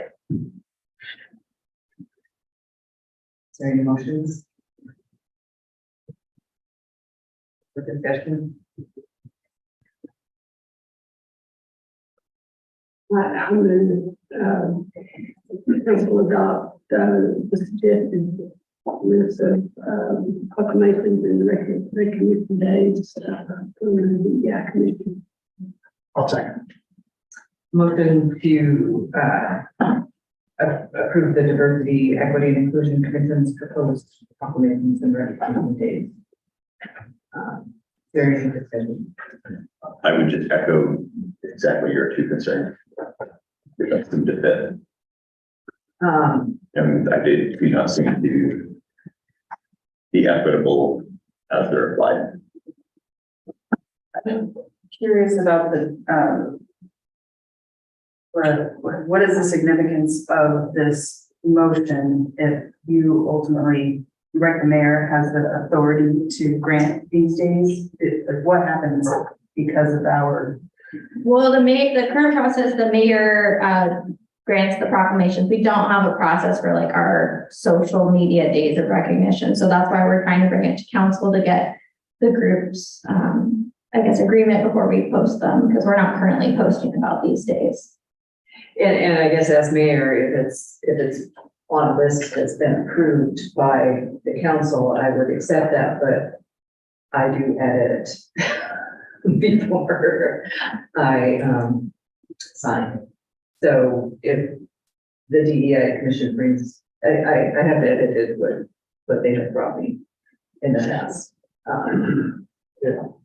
[SPEAKER 1] any motions for discussion?
[SPEAKER 13] I'm going to council adopt the suggested list of proclamations and recognition days from the commission.
[SPEAKER 12] I'll second.
[SPEAKER 1] Motion to approve the Diversity, Equity, and Inclusion Commission's proposed proclamations and recognition days. There is a discussion.
[SPEAKER 2] I would just echo exactly your two concerns. That's them to fit. And I do not seem to be equitable as they're applied.
[SPEAKER 17] I'm curious about the, what is the significance of this motion if you ultimately, the mayor has the authority to grant these days? What happens because of our?
[SPEAKER 16] Well, the current process, the mayor grants the proclamations. We don't have a process for like our social media days of recognition. So that's why we're trying to bring it to council to get the group's, I guess, agreement before we post them, because we're not currently posting about these days.
[SPEAKER 1] And I guess as mayor, if it's on a list that's been approved by the council, I would accept that, but I do edit before I sign. So if the DEI commission brings, I have edited what they have brought me in the past. You know,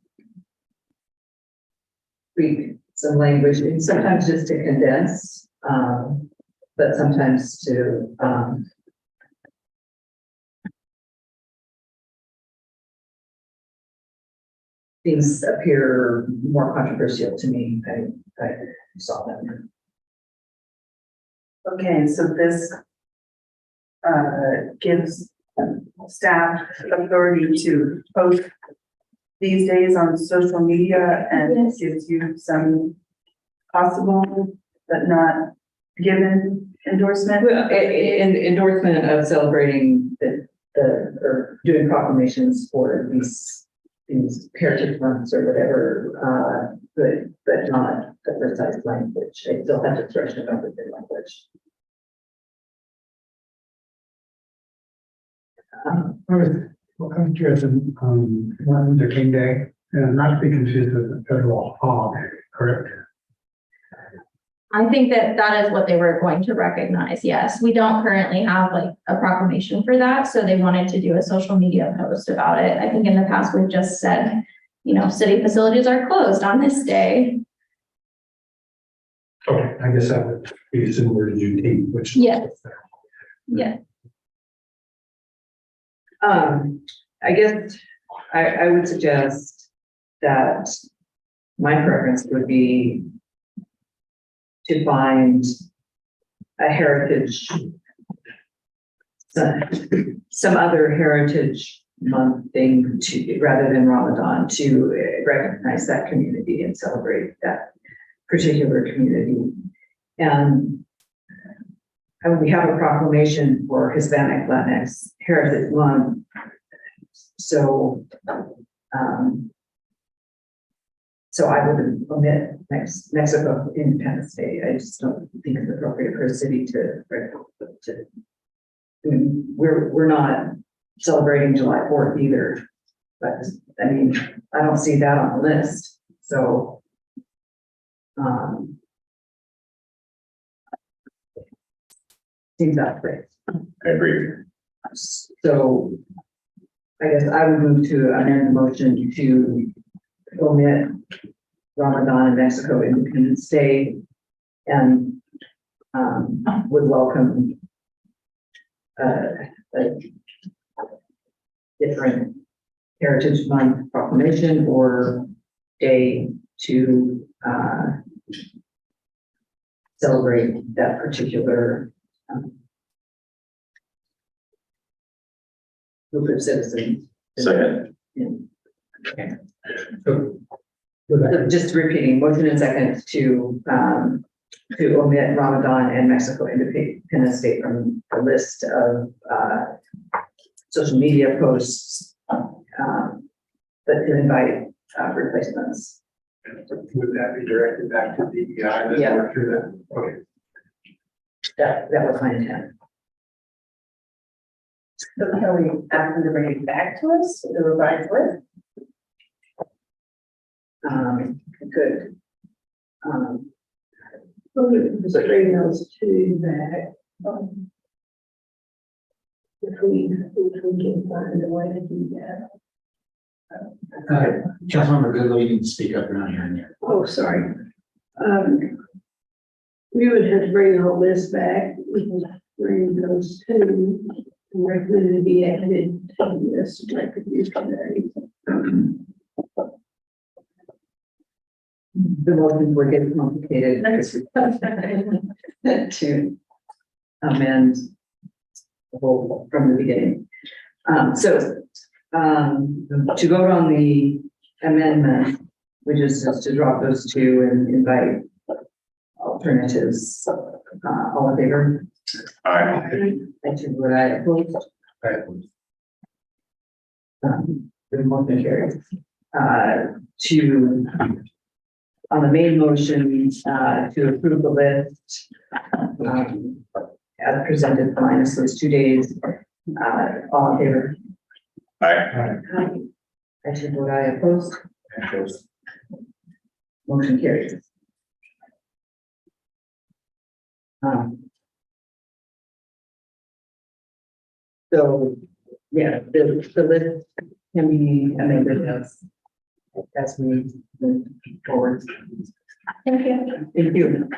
[SPEAKER 1] tweak some language, and sometimes just to condense, but sometimes to, things appear more controversial to me. I saw that.
[SPEAKER 17] Okay, so this gives staff authority to post these days on social media and
[SPEAKER 10] Yes.
[SPEAKER 17] gives you some possible but not given endorsement.
[SPEAKER 1] Well, endorsement of celebrating or doing proclamations for these heritage months or whatever, but not the precise language. I still have discretion about the language.
[SPEAKER 12] I'm curious, Martin Luther King Day, not to be confused with the federal holiday, correct?
[SPEAKER 16] I think that that is what they were going to recognize. Yes, we don't currently have like a proclamation for that. So they wanted to do a social media post about it. I think in the past, we've just said, you know, city facilities are closed on this day.
[SPEAKER 12] Okay, I guess that would be similar to Juneteenth, which.
[SPEAKER 16] Yes. Yeah.
[SPEAKER 1] I guess I would suggest that my preference would be to find a heritage, some other heritage month thing to, rather than Ramadan, to recognize that community and celebrate that particular community. And we have a proclamation for Hispanic Latinx Heritage Month. So, so I would omit Mexico Independence Day. I just don't think it's appropriate for a city to I mean, we're not celebrating July 4th either, but I mean, I don't see that on the list. So, seems that great.
[SPEAKER 2] I agree.
[SPEAKER 1] So I guess I would move to amend the motion to omit Ramadan and Mexico Independence Day and would welcome a different Heritage Month proclamation or day to celebrate that particular group of citizens.
[SPEAKER 2] Second.
[SPEAKER 1] Okay. So just repeating, motion and second to omit Ramadan and Mexico Independence Day from the list of social media posts, but to invite replacements.
[SPEAKER 12] Would that be directed back to DEI?
[SPEAKER 1] Yeah.
[SPEAKER 12] Work through that? Okay.
[SPEAKER 1] That was my intent.
[SPEAKER 17] So can we ask them to bring it back to us, the revised list?
[SPEAKER 1] Good.
[SPEAKER 13] Just bring those two back. If we can find a way to do that.
[SPEAKER 12] Councilmember Goodloe, you need to speak up around here.
[SPEAKER 13] Oh, sorry. We would have to bring the list back. We can bring those two and recommend to be added to this record use today.
[SPEAKER 1] The motions were getting complicated to amend the whole from the beginning. To vote on the amendment, which is just to drop those two and invite alternatives. All in favor?
[SPEAKER 2] Aye.
[SPEAKER 1] Thank you. Would I oppose? The motion carries. On the main motion, to approve the list, as presented minus those 2 days, all in favor?
[SPEAKER 2] Aye.
[SPEAKER 1] I should vote aye. Opposed? Motion carries.
[SPEAKER 17] So, yeah, the list can be amended as we move forward.
[SPEAKER 16] Thank you.
[SPEAKER 17] Thank you.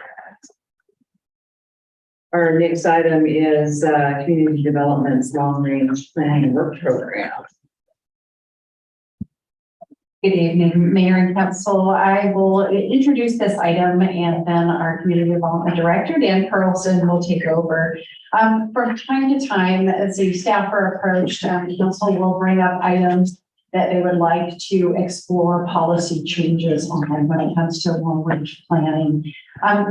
[SPEAKER 1] Our next item is Community Development's Long Range Planning Work Program.
[SPEAKER 14] Good evening, Mayor and Council. I will introduce this item and then our Community Development Director, Dan Carlson, will take over. From time to time, as the staff are approached, Council will bring up items that they would like to explore policy changes on when it comes to long-range planning.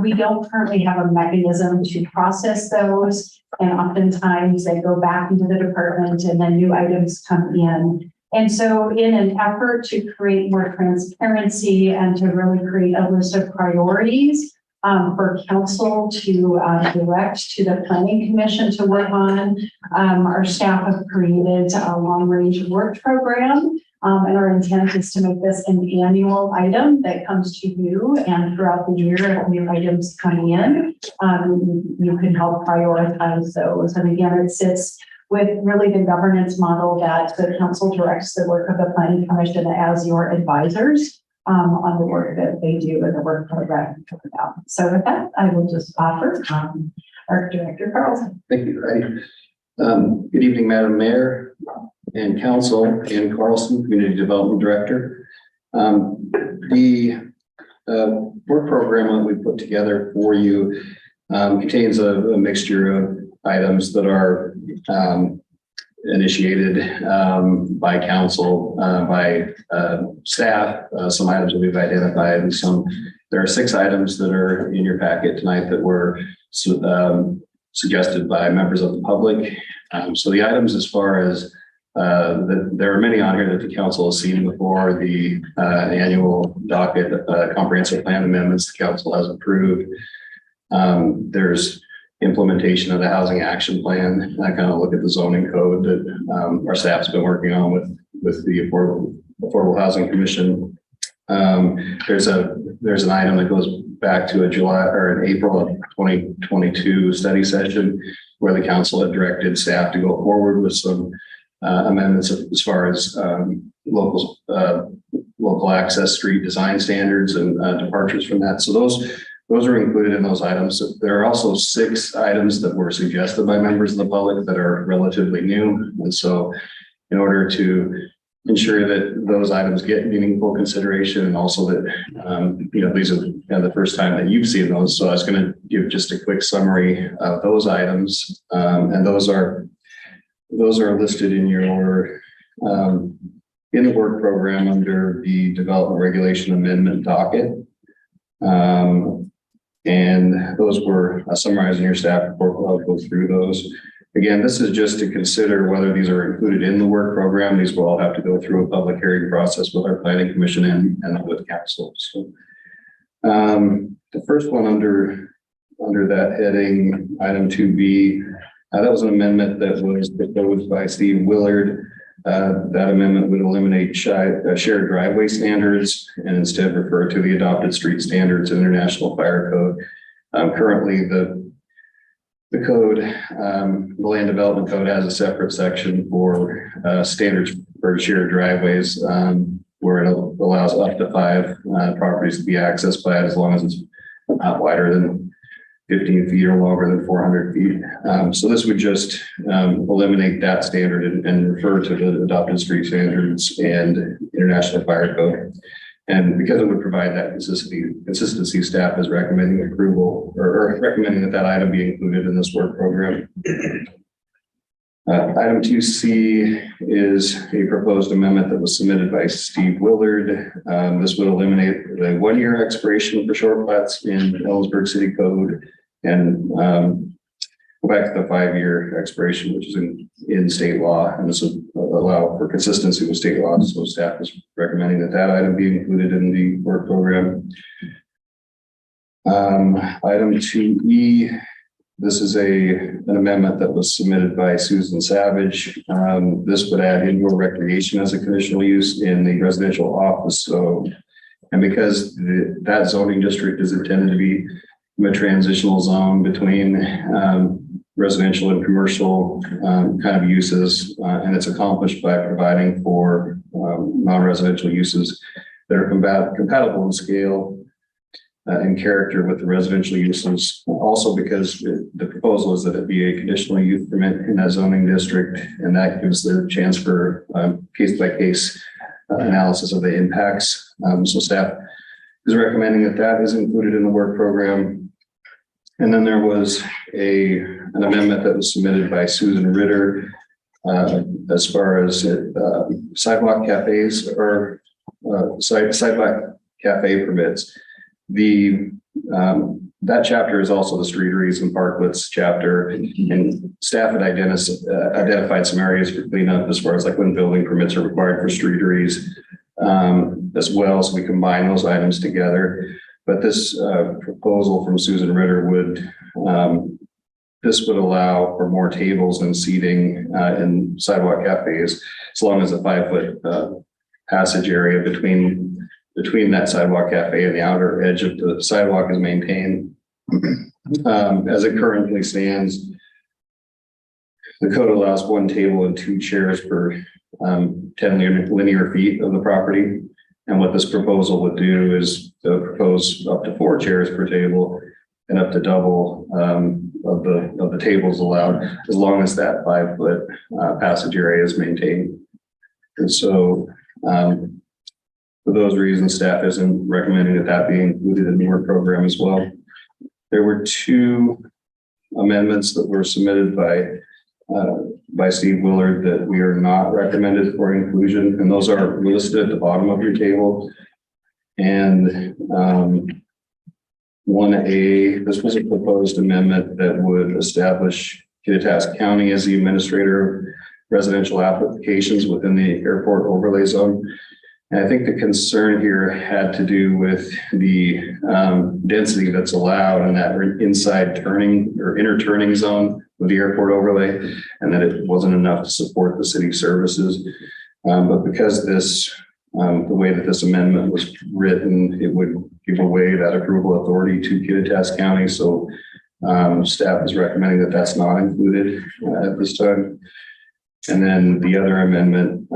[SPEAKER 14] We don't currently have a mechanism to process those, and oftentimes they go back into the department and then new items come in. And so in an effort to create more transparency and to really create a list of priorities for council to direct to the planning commission to work on, our staff have created a long range work program. And our intent is to make this an annual item that comes to you, and throughout the year, if new items come in, you can help prioritize those. And again, it sits with really the governance model that the council directs the work of the planning commission as your advisors on the work that they do in the work program. So with that, I will just offer our Director Carlson.
[SPEAKER 2] Thank you, Heidi. Good evening, Madam Mayor and Council. Dan Carlson, Community Development Director. The work program that we put together for you contains a mixture of items that are initiated by council, by staff, some items that we've identified, and there are 6 items that are in your packet tonight that were suggested by members of the public. So the items, as far as there are many on here that the council has seen before. The annual docket, comprehensive plan amendments the council has approved. There's implementation of the housing action plan. I kind of look at the zoning code that our staff's been working on with the Affordable Housing Commission. There's an item that goes back to a July or an April of 2022 study session where the council had directed staff to go forward with some amendments as far as local access street design standards and departures from that. So those are included in those items. There are also 6 items that were suggested by members of the public that are relatively new. And so in order to ensure that those items get meaningful consideration, and also that, these are kind of the first time that you've seen those. So I was going to give just a quick summary of those items. And those are listed in your, in the work program under the development regulation amendment docket. And those were summarized in your staff report. I'll go through those. Again, this is just to consider whether these are included in the work program. These will all have to go through a public hearing process with our planning commission and with council. So the first one under that heading, item 2B, that was an amendment that was proposed by Steve Willard. That amendment would eliminate shared driveway standards and instead refer to the adopted street standards and International Fire Code. Currently, the code, the land development code, has a separate section for standards for shared driveways, where it allows up to 5 properties to be accessed by it as long as it's not wider than 15 feet or longer than 400 feet. So this would just eliminate that standard and refer to the adopted street standards and International Fire Code. And because it would provide that consistency, staff is recommending approval or recommending that item be included in this work program. Item 2C is a proposed amendment that was submitted by Steve Willard. This would eliminate the 1-year expiration for short plats in Ellensburg City Code and go back to the 5-year expiration, which is in state law. And this would allow for consistency with state law. So staff is recommending that item be included in the work program. Item 2E. This is an amendment that was submitted by Susan Savage. This would add indoor recreation as a conditional use in the residential office. So, and because that zoning district is intended to be a transitional zone between residential and commercial kind of uses. And it's accomplished by providing for non-residential uses that are compatible in scale and character with the residential uses. Also because the proposal is that it be a conditional use permit in that zoning district, and that gives the chance for case-by-case analysis of the impacts. So staff is recommending that that is included in the work program. And then there was an amendment that was submitted by Susan Ritter as far as sidewalk cafes or sidewalk cafe permits. That chapter is also the streeteries and parklets chapter, and staff had identified some areas for cleanup as far as like when building permits are required for streeteries as well. So we combine those items together. But this proposal from Susan Ritter this would allow for more tables and seating in sidewalk cafes, as long as a 5-foot passage area between that sidewalk cafe and the outer edge of the sidewalk is maintained. As it currently stands, the code allows 1 table and 2 chairs per 10 linear feet of the property. And what this proposal would do is propose up to 4 chairs per table and up to double of the tables allowed, as long as that 5-foot passage area is maintained. And so for those reasons, staff isn't recommending that be included in the work program as well. There were 2 amendments that were submitted by Steve Willard that we are not recommended for inclusion, and those are listed at the bottom of your table. And 1A, this was a proposed amendment that would establish Kittitas County as the administrator of residential applications within the airport overlay zone. And I think the concern here had to do with the density that's allowed in that inside turning or inner turning zone with the airport overlay, and that it wasn't enough to support the city services. But because this, the way that this amendment was written, it would give away that approval authority to Kittitas County. So staff is recommending that that's not included at this time. And then the other amendment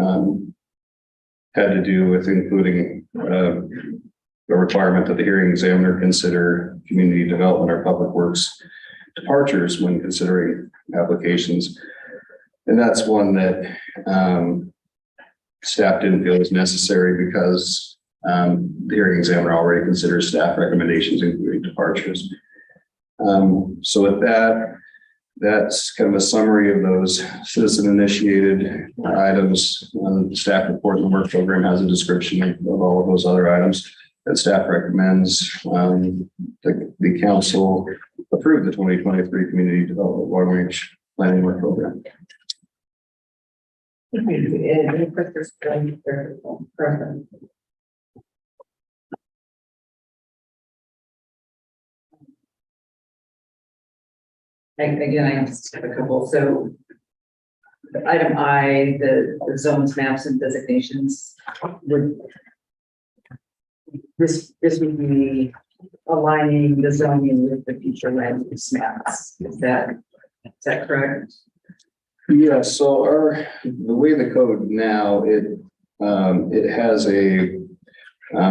[SPEAKER 2] had to do with including a requirement that the hearing examiner consider community development or public works departures when considering applications. And that's one that staff didn't feel was necessary because the hearing examiner already considers staff recommendations, including departures. So with that, that's kind of a summary of those citizen initiated items. The staff report in the work program has a description of all of those other items that staff recommends the council approve the 2023 Community Development Long Range Planning Work Program.
[SPEAKER 1] Any questions? Again, I just have a couple. So item I, the zones, maps, and designations would this would be aligning the zoning with the future land use maps. Is that correct?
[SPEAKER 2] Yeah, so the way the code now, it has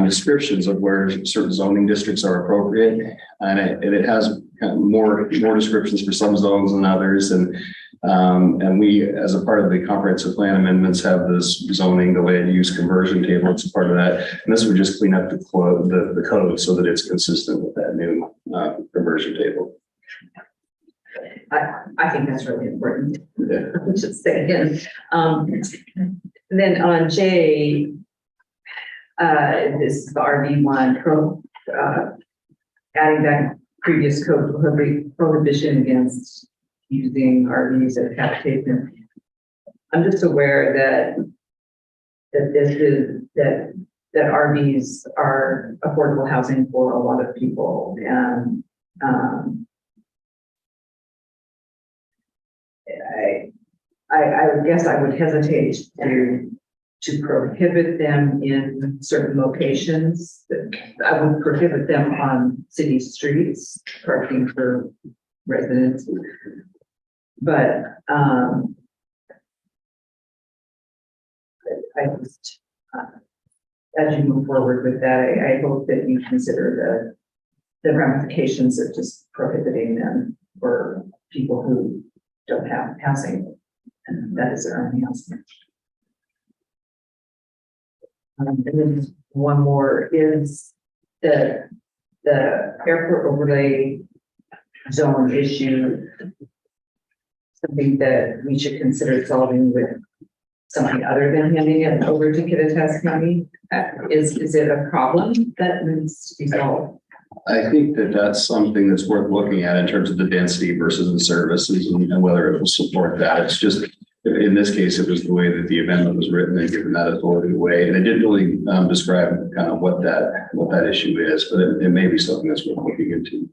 [SPEAKER 2] descriptions of where certain zoning districts are appropriate, and it has kind of more descriptions for some zones than others, and we, as a part of the comprehensive plan amendments, have this zoning, the land use conversion table. It's a part of that, and this would just clean up the code so that it's consistent with that new conversion table.
[SPEAKER 1] I think that's really important. Yeah. Just say again. Then on J, this is the RV one, adding that previous code prohibition against using RVs as habitation. I'm just aware that RVs are affordable housing for a lot of people, and I guess I would hesitate to to prohibit them in certain locations. I would prohibit them on city streets, parking for residents. But, I just, as you move forward with that, I hope that you consider the ramifications of just prohibiting them for people who don't have housing, and that is their own housing. And then one more is the airport overlay zone issue. Something that we should consider solving with something other than handing it over to Kittitas County. Is it a problem that needs to be solved?
[SPEAKER 2] I think that that's something that's worth looking at in terms of the density versus the services and whether it will support that. It's just, in this case, it was the way that the amendment was written and given that authority away. And it didn't really describe kind of what that issue is, but it may be something that's worth looking into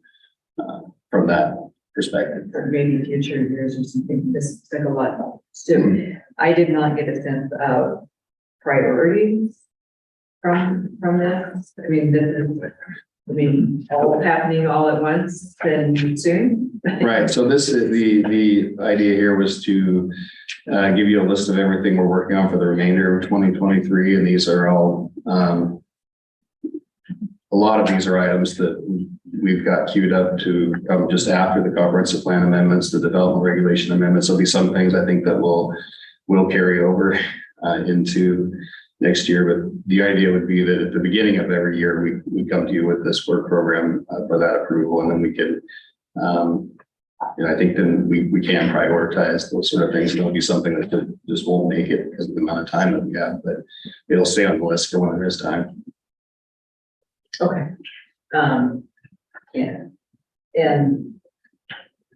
[SPEAKER 2] from that perspective.
[SPEAKER 1] Or maybe future years or something. This is like a lot. So I did not get a sense of priorities from this. I mean, all happening all at once and soon.
[SPEAKER 2] Right. So this is the idea here was to give you a list of everything we're working on for the remainder of 2023. And these are all, a lot of these are items that we've got queued up to come just after the comprehensive plan amendments, the development regulation amendments. There'll be some things I think that will carry over into next year. But the idea would be that at the beginning of every year, we come to you with this work program for that approval. And then we can, I think then we can prioritize those sort of things. It'll be something that just won't make it because of the amount of time that we have, but it'll stay on the list for when there is time.
[SPEAKER 1] Okay. Yeah. And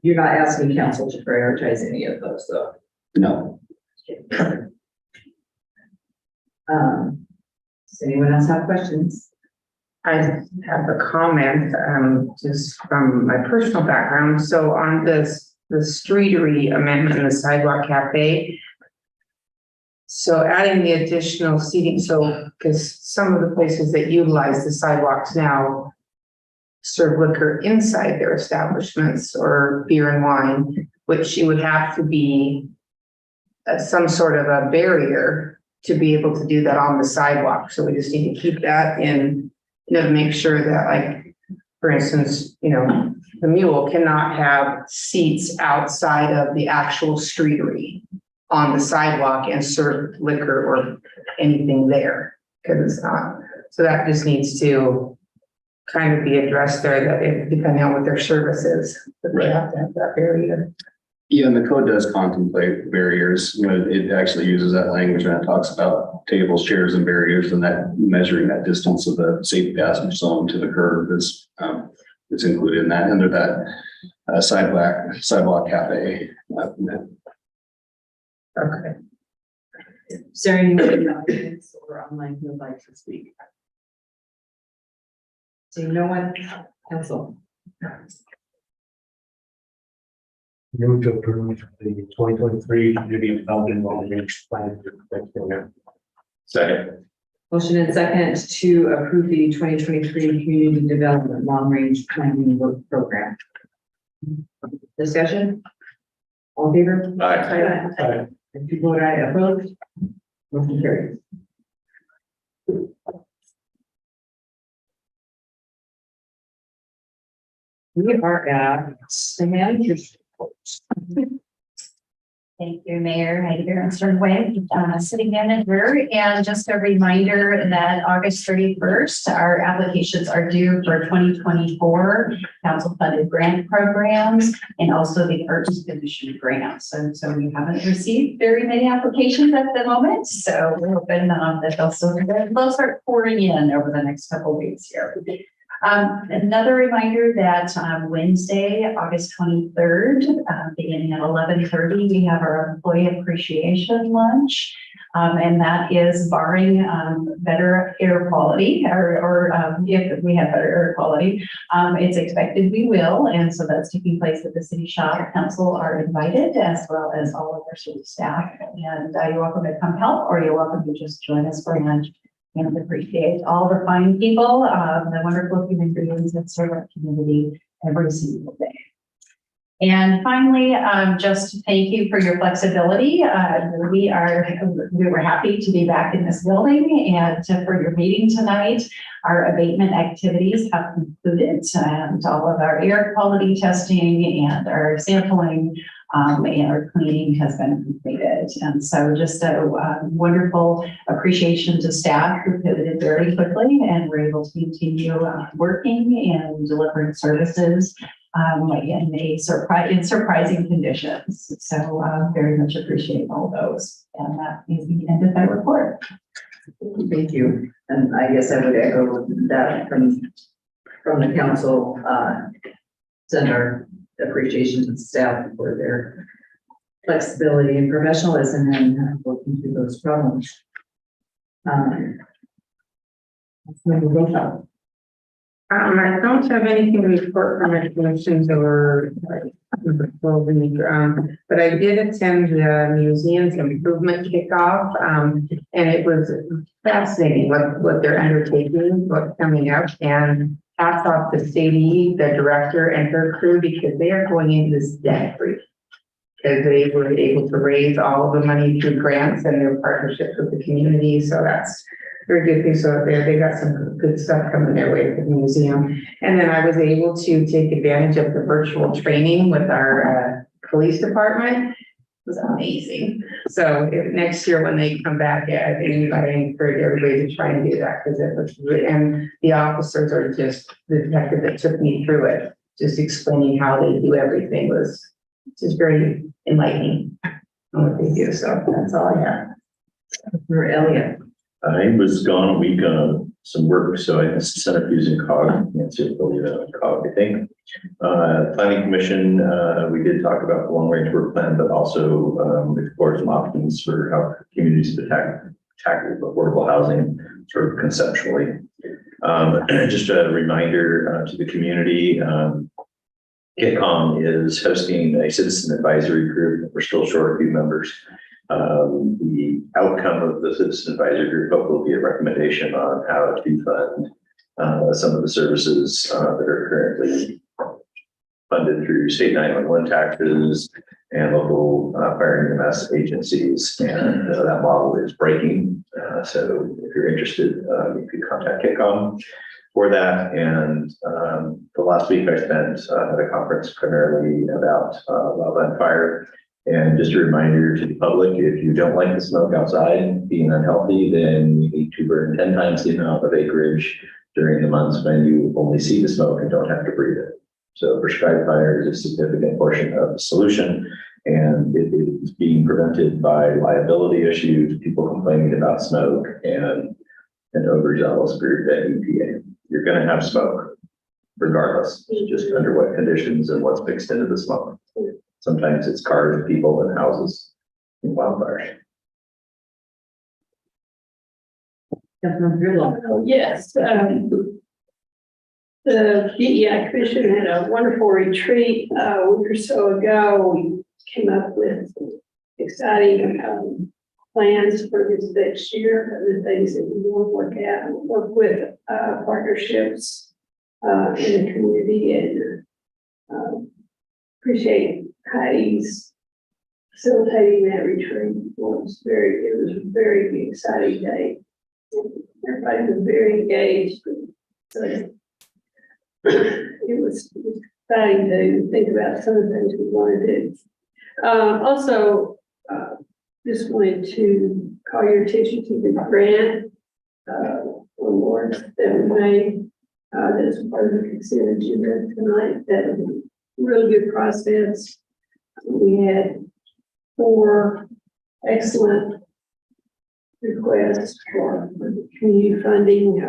[SPEAKER 1] you're not asking council to prioritize any of those, though?
[SPEAKER 2] No.
[SPEAKER 1] Does anyone else have questions?
[SPEAKER 17] I have a comment, just from my personal background. So on this, the streetery amendment in the sidewalk cafe. So adding the additional seating, so, because some of the places that utilize the sidewalks now serve liquor inside their establishments or beer and wine, which you would have to be some sort of a barrier to be able to do that on the sidewalk. So we just need to keep that in, make sure that, like, for instance, the mule cannot have seats outside of the actual streetery on the sidewalk and serve liquor or anything there, because it's not. So that just needs to kind of be addressed there, that it, depending on what their service is, that they have to have that barrier.
[SPEAKER 2] Yeah, and the code does contemplate barriers. It actually uses that language when it talks about tables, chairs, and barriers, and that measuring that distance of the safe passage zone to the curb is it's included in that under that sidewalk cafe.
[SPEAKER 1] Okay. Sarah, you in the audience or online who would like to speak? Seeing no one, council.
[SPEAKER 12] Move to approve the 2023 community development long-range plan.
[SPEAKER 2] Second.
[SPEAKER 1] Motion and second to approve the 2023 community development long-range planning work program. Discussion? All in favor?
[SPEAKER 2] Aye.
[SPEAKER 1] If you vote aye, opposed? Motion carries. We are at the manager's report.
[SPEAKER 4] Thank you, Mayor Heidi Berenstern-Wade, City Manager. And just a reminder that August 31st, our applications are due for 2024 council funded grant programs and also the Arts Commission grants. And so we haven't received very many applications at the moment. So we're hoping that they'll start pouring in over the next couple of weeks here. Another reminder that Wednesday, August 23rd, beginning at 11:30, we have our employee appreciation lunch.
[SPEAKER 14] And that is barring better air quality or if we have better air quality. It's expected we will, and so that's taking place at the City Shop. Council are invited, as well as all of our city staff. And you're welcome to come help, or you're welcome to just join us for lunch. And appreciate all the fine people, the wonderful human beings that serve our community every single day. And finally, just to thank you for your flexibility. We were happy to be back in this building and for your meeting tonight. Our abatement activities have concluded, and all of our air quality testing and our sampling and our cleaning has been completed. And so just a wonderful appreciation to staff who pivoted very quickly and were able to continue working and delivering services in surprising conditions. So very much appreciate all those. And that is the end of my report.
[SPEAKER 1] Thank you. And I guess I would echo that from the council, send our appreciation to the staff for their flexibility and professionalism and working through those problems.
[SPEAKER 18] I don't have anything to report from my commissions or but I did attend the museum's improvement kickoff, and it was fascinating what they're undertaking, what's coming up, and hats off to Sadie, the director, and her crew, because they are going into this debt free. Because they were able to raise all of the money through grants and their partnerships with the community, so that's very good thing. So they got some good stuff coming their way at the museum. And then I was able to take advantage of the virtual training with our police department. It was amazing. So next year when they come back, I encourage everybody to try and do that, because it was really, and the officers are just, the detective that took me through it, just explaining how they do everything was just very enlightening on what they do. So that's all I have.
[SPEAKER 1] For Elliot.
[SPEAKER 19] I was gone a week on some work, so I set up using COG. Nancy will believe it, COG, I think. Planning Commission, we did talk about the long range work plan, but also explore some options for how communities tackle affordable housing sort of conceptually. Just a reminder to the community, KitCom is hosting a citizen advisory group. We're still short a few members. The outcome of the citizen advisory group will be a recommendation on how to fund some of the services that are currently funded through state 911 taxes and local fire and EMS agencies. And that model is breaking. So if you're interested, you can contact KitCom for that. And the last week I spent at a conference primarily about wildland fire. And just a reminder to the public, if you don't like the smoke outside being unhealthy, then you need to burn 10 times the amount of acreage during the months when you only see the smoke and don't have to breathe it. So prescribed fire is a significant portion of the solution, and it is being prevented by liability issues, people complaining about smoke, and an overzealous group at EPA. You're going to have smoke regardless, just under what conditions and what's mixed into the smoke. Sometimes it's cars, people, and houses in wildfires.
[SPEAKER 13] Yes, the DEI Commission had a wonderful retreat a week or so ago. We came up with exciting plans for this next year, the things that we want to work with partnerships in the community, and appreciate Heidi's facilitating that retreat. It was a very exciting day. Everybody was very engaged. So it was exciting to think about some of the things we want to do. Also, just wanted to call your attention to the grant awards that we made. That's part of the consent agenda tonight. That was a really good process. We had 4 excellent requests for community funding,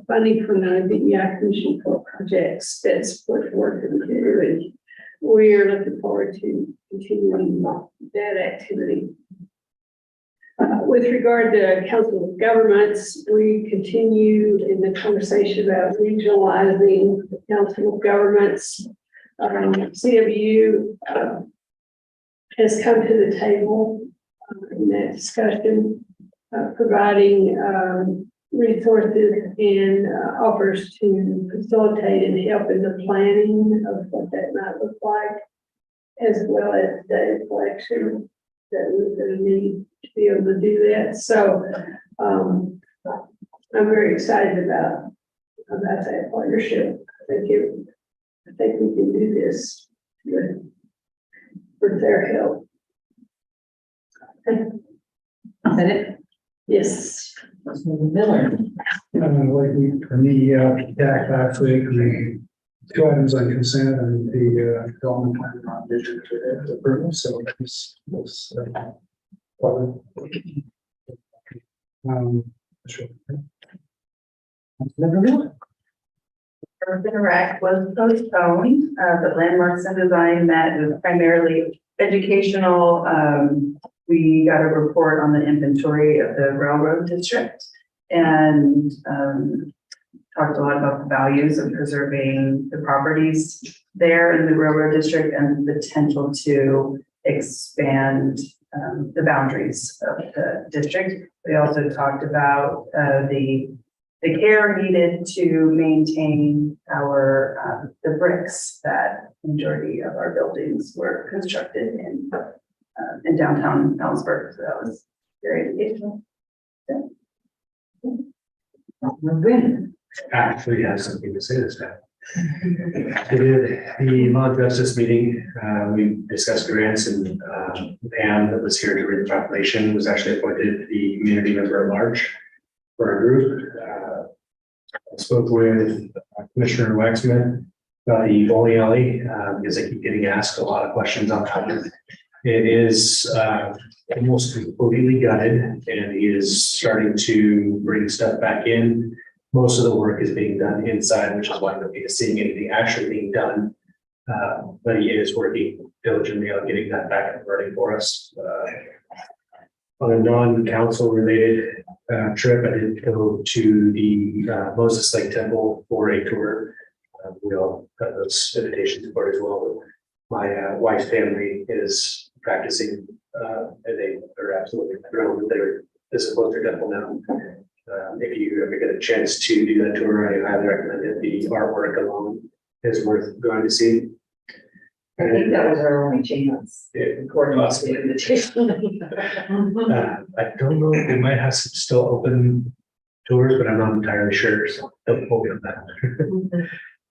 [SPEAKER 13] funding from the DEI Commission for projects that support the work that we do. And we're looking forward to continuing that activity. With regard to Council of Governments, we continued in the conversation about regionalizing the Council of Governments. CWU has come to the table in that discussion, providing resources and offers to facilitate and help in the planning of what that might look like, as well as data collection that we're going to need to be able to do that. So I'm very excited about that partnership. I think we can do this with their help.
[SPEAKER 1] Is that it?
[SPEAKER 13] Yes.
[SPEAKER 1] Miller.
[SPEAKER 12] For me, back last week, the two items on consent and the development plan on district approval, so this was sure.
[SPEAKER 17] Urban Rec was postponed, but Landmarks and Design that was primarily educational. We got a report on the inventory of the railroad district and talked a lot about the values of preserving the properties there in the railroad district and the potential to expand the boundaries of the district. We also talked about the care needed to maintain our the bricks that majority of our buildings were constructed in downtown Ellensburg. So that was very educational.
[SPEAKER 12] Actually has something to say this time. We did the law justice meeting. We discussed grants and Pam that was here to read the proclamation was actually appointed the community member at large for our group. I spoke with Commissioner Waxman about the bowling alley because I keep getting asked a lot of questions on how it is almost completely gutted and he is starting to bring stuff back in. Most of the work is being done inside, which is why I'm not seeing anything actually being done. But he is working diligently on getting that back and running for us. On a non-council related trip, I did go to the Moses Lake Temple for a tour. We all got those invitations for it as well. My wife's family is practicing and they are absolutely thrilled that this is what their temple now. If you ever get a chance to do that tour, I highly recommend it. The artwork alone is worth going to see.
[SPEAKER 1] I think that was our only chance. According to the invitation.
[SPEAKER 12] I don't know if they might have some still open tours, but I'm not entirely sure. So don't quote me on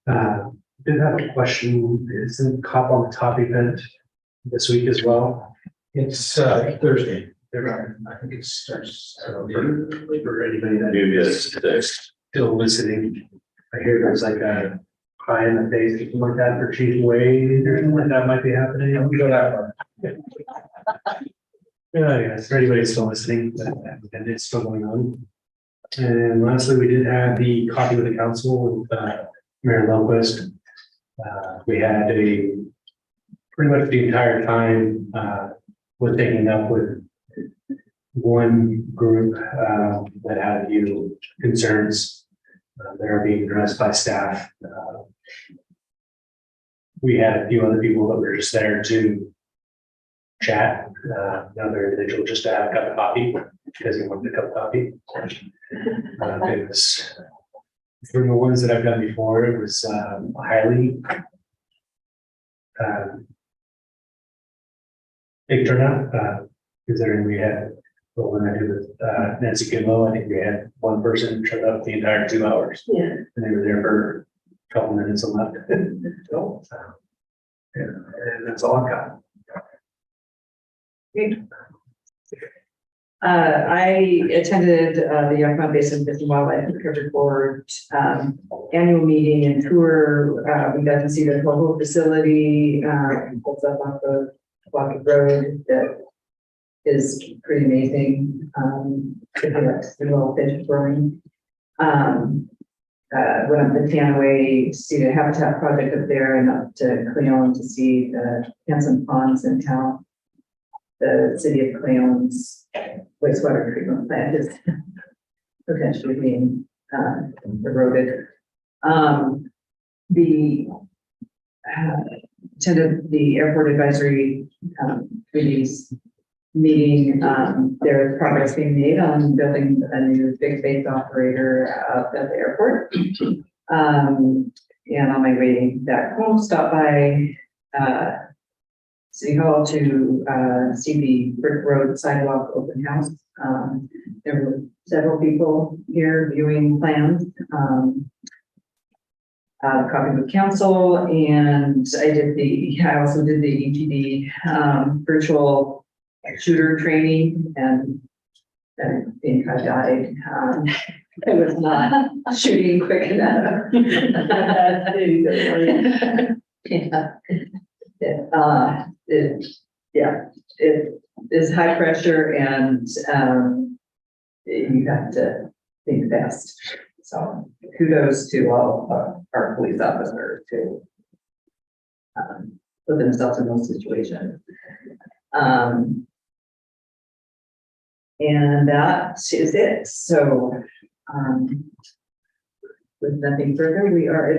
[SPEAKER 12] that. Did have a question. Isn't COP on the Top event this week as well? It's Thursday. I think it starts for anybody that is still listening. I hear there's like a pie in the face, something like that for Chief Wade or something like that might be happening. I'm go that far. Yes, for anybody still listening, and it's still going on. And lastly, we did have the coffee with the council with Mayor Lundquist. We had pretty much the entire time was taking up with one group that had a few concerns that are being addressed by staff. We had a few other people that were just there to chat, another individual just to have a cup of coffee because he wanted a cup of coffee. It was, from the ones that I've done before, it was highly big turnout, considering we had, well, when I did with Nancy Kinlow, I think we had one person showed up the entire 2 hours.
[SPEAKER 13] Yeah.
[SPEAKER 12] And they were there for a couple minutes and left. So, yeah, and that's all I've got.
[SPEAKER 1] I attended the Yakima Basin Fish and Wildlife Recovery Board annual meeting and tour. We got to see the mobile facility that's up on the Block Road that is pretty amazing. If you like to see little fish growing. Went up to Tanaway to see the Habitat Project up there and up to Cleon to see the Hanson Ponds in town. the city of Cleon's wastewater treatment plant is potentially being eroded. The attended the airport advisory committee's meeting. There's progress being made on building a new big base operator at the airport. And on my way back home, stopped by City Hall to see the Brick Road sidewalk open house. There were several people here viewing plans. Copy with council, and I also did the EGD virtual shooter training, and I think I died. I was not shooting quick enough. It is high pressure, and you have to think fast. So kudos to all of our police officers to put themselves in those situations. And that is it. So with nothing further, we are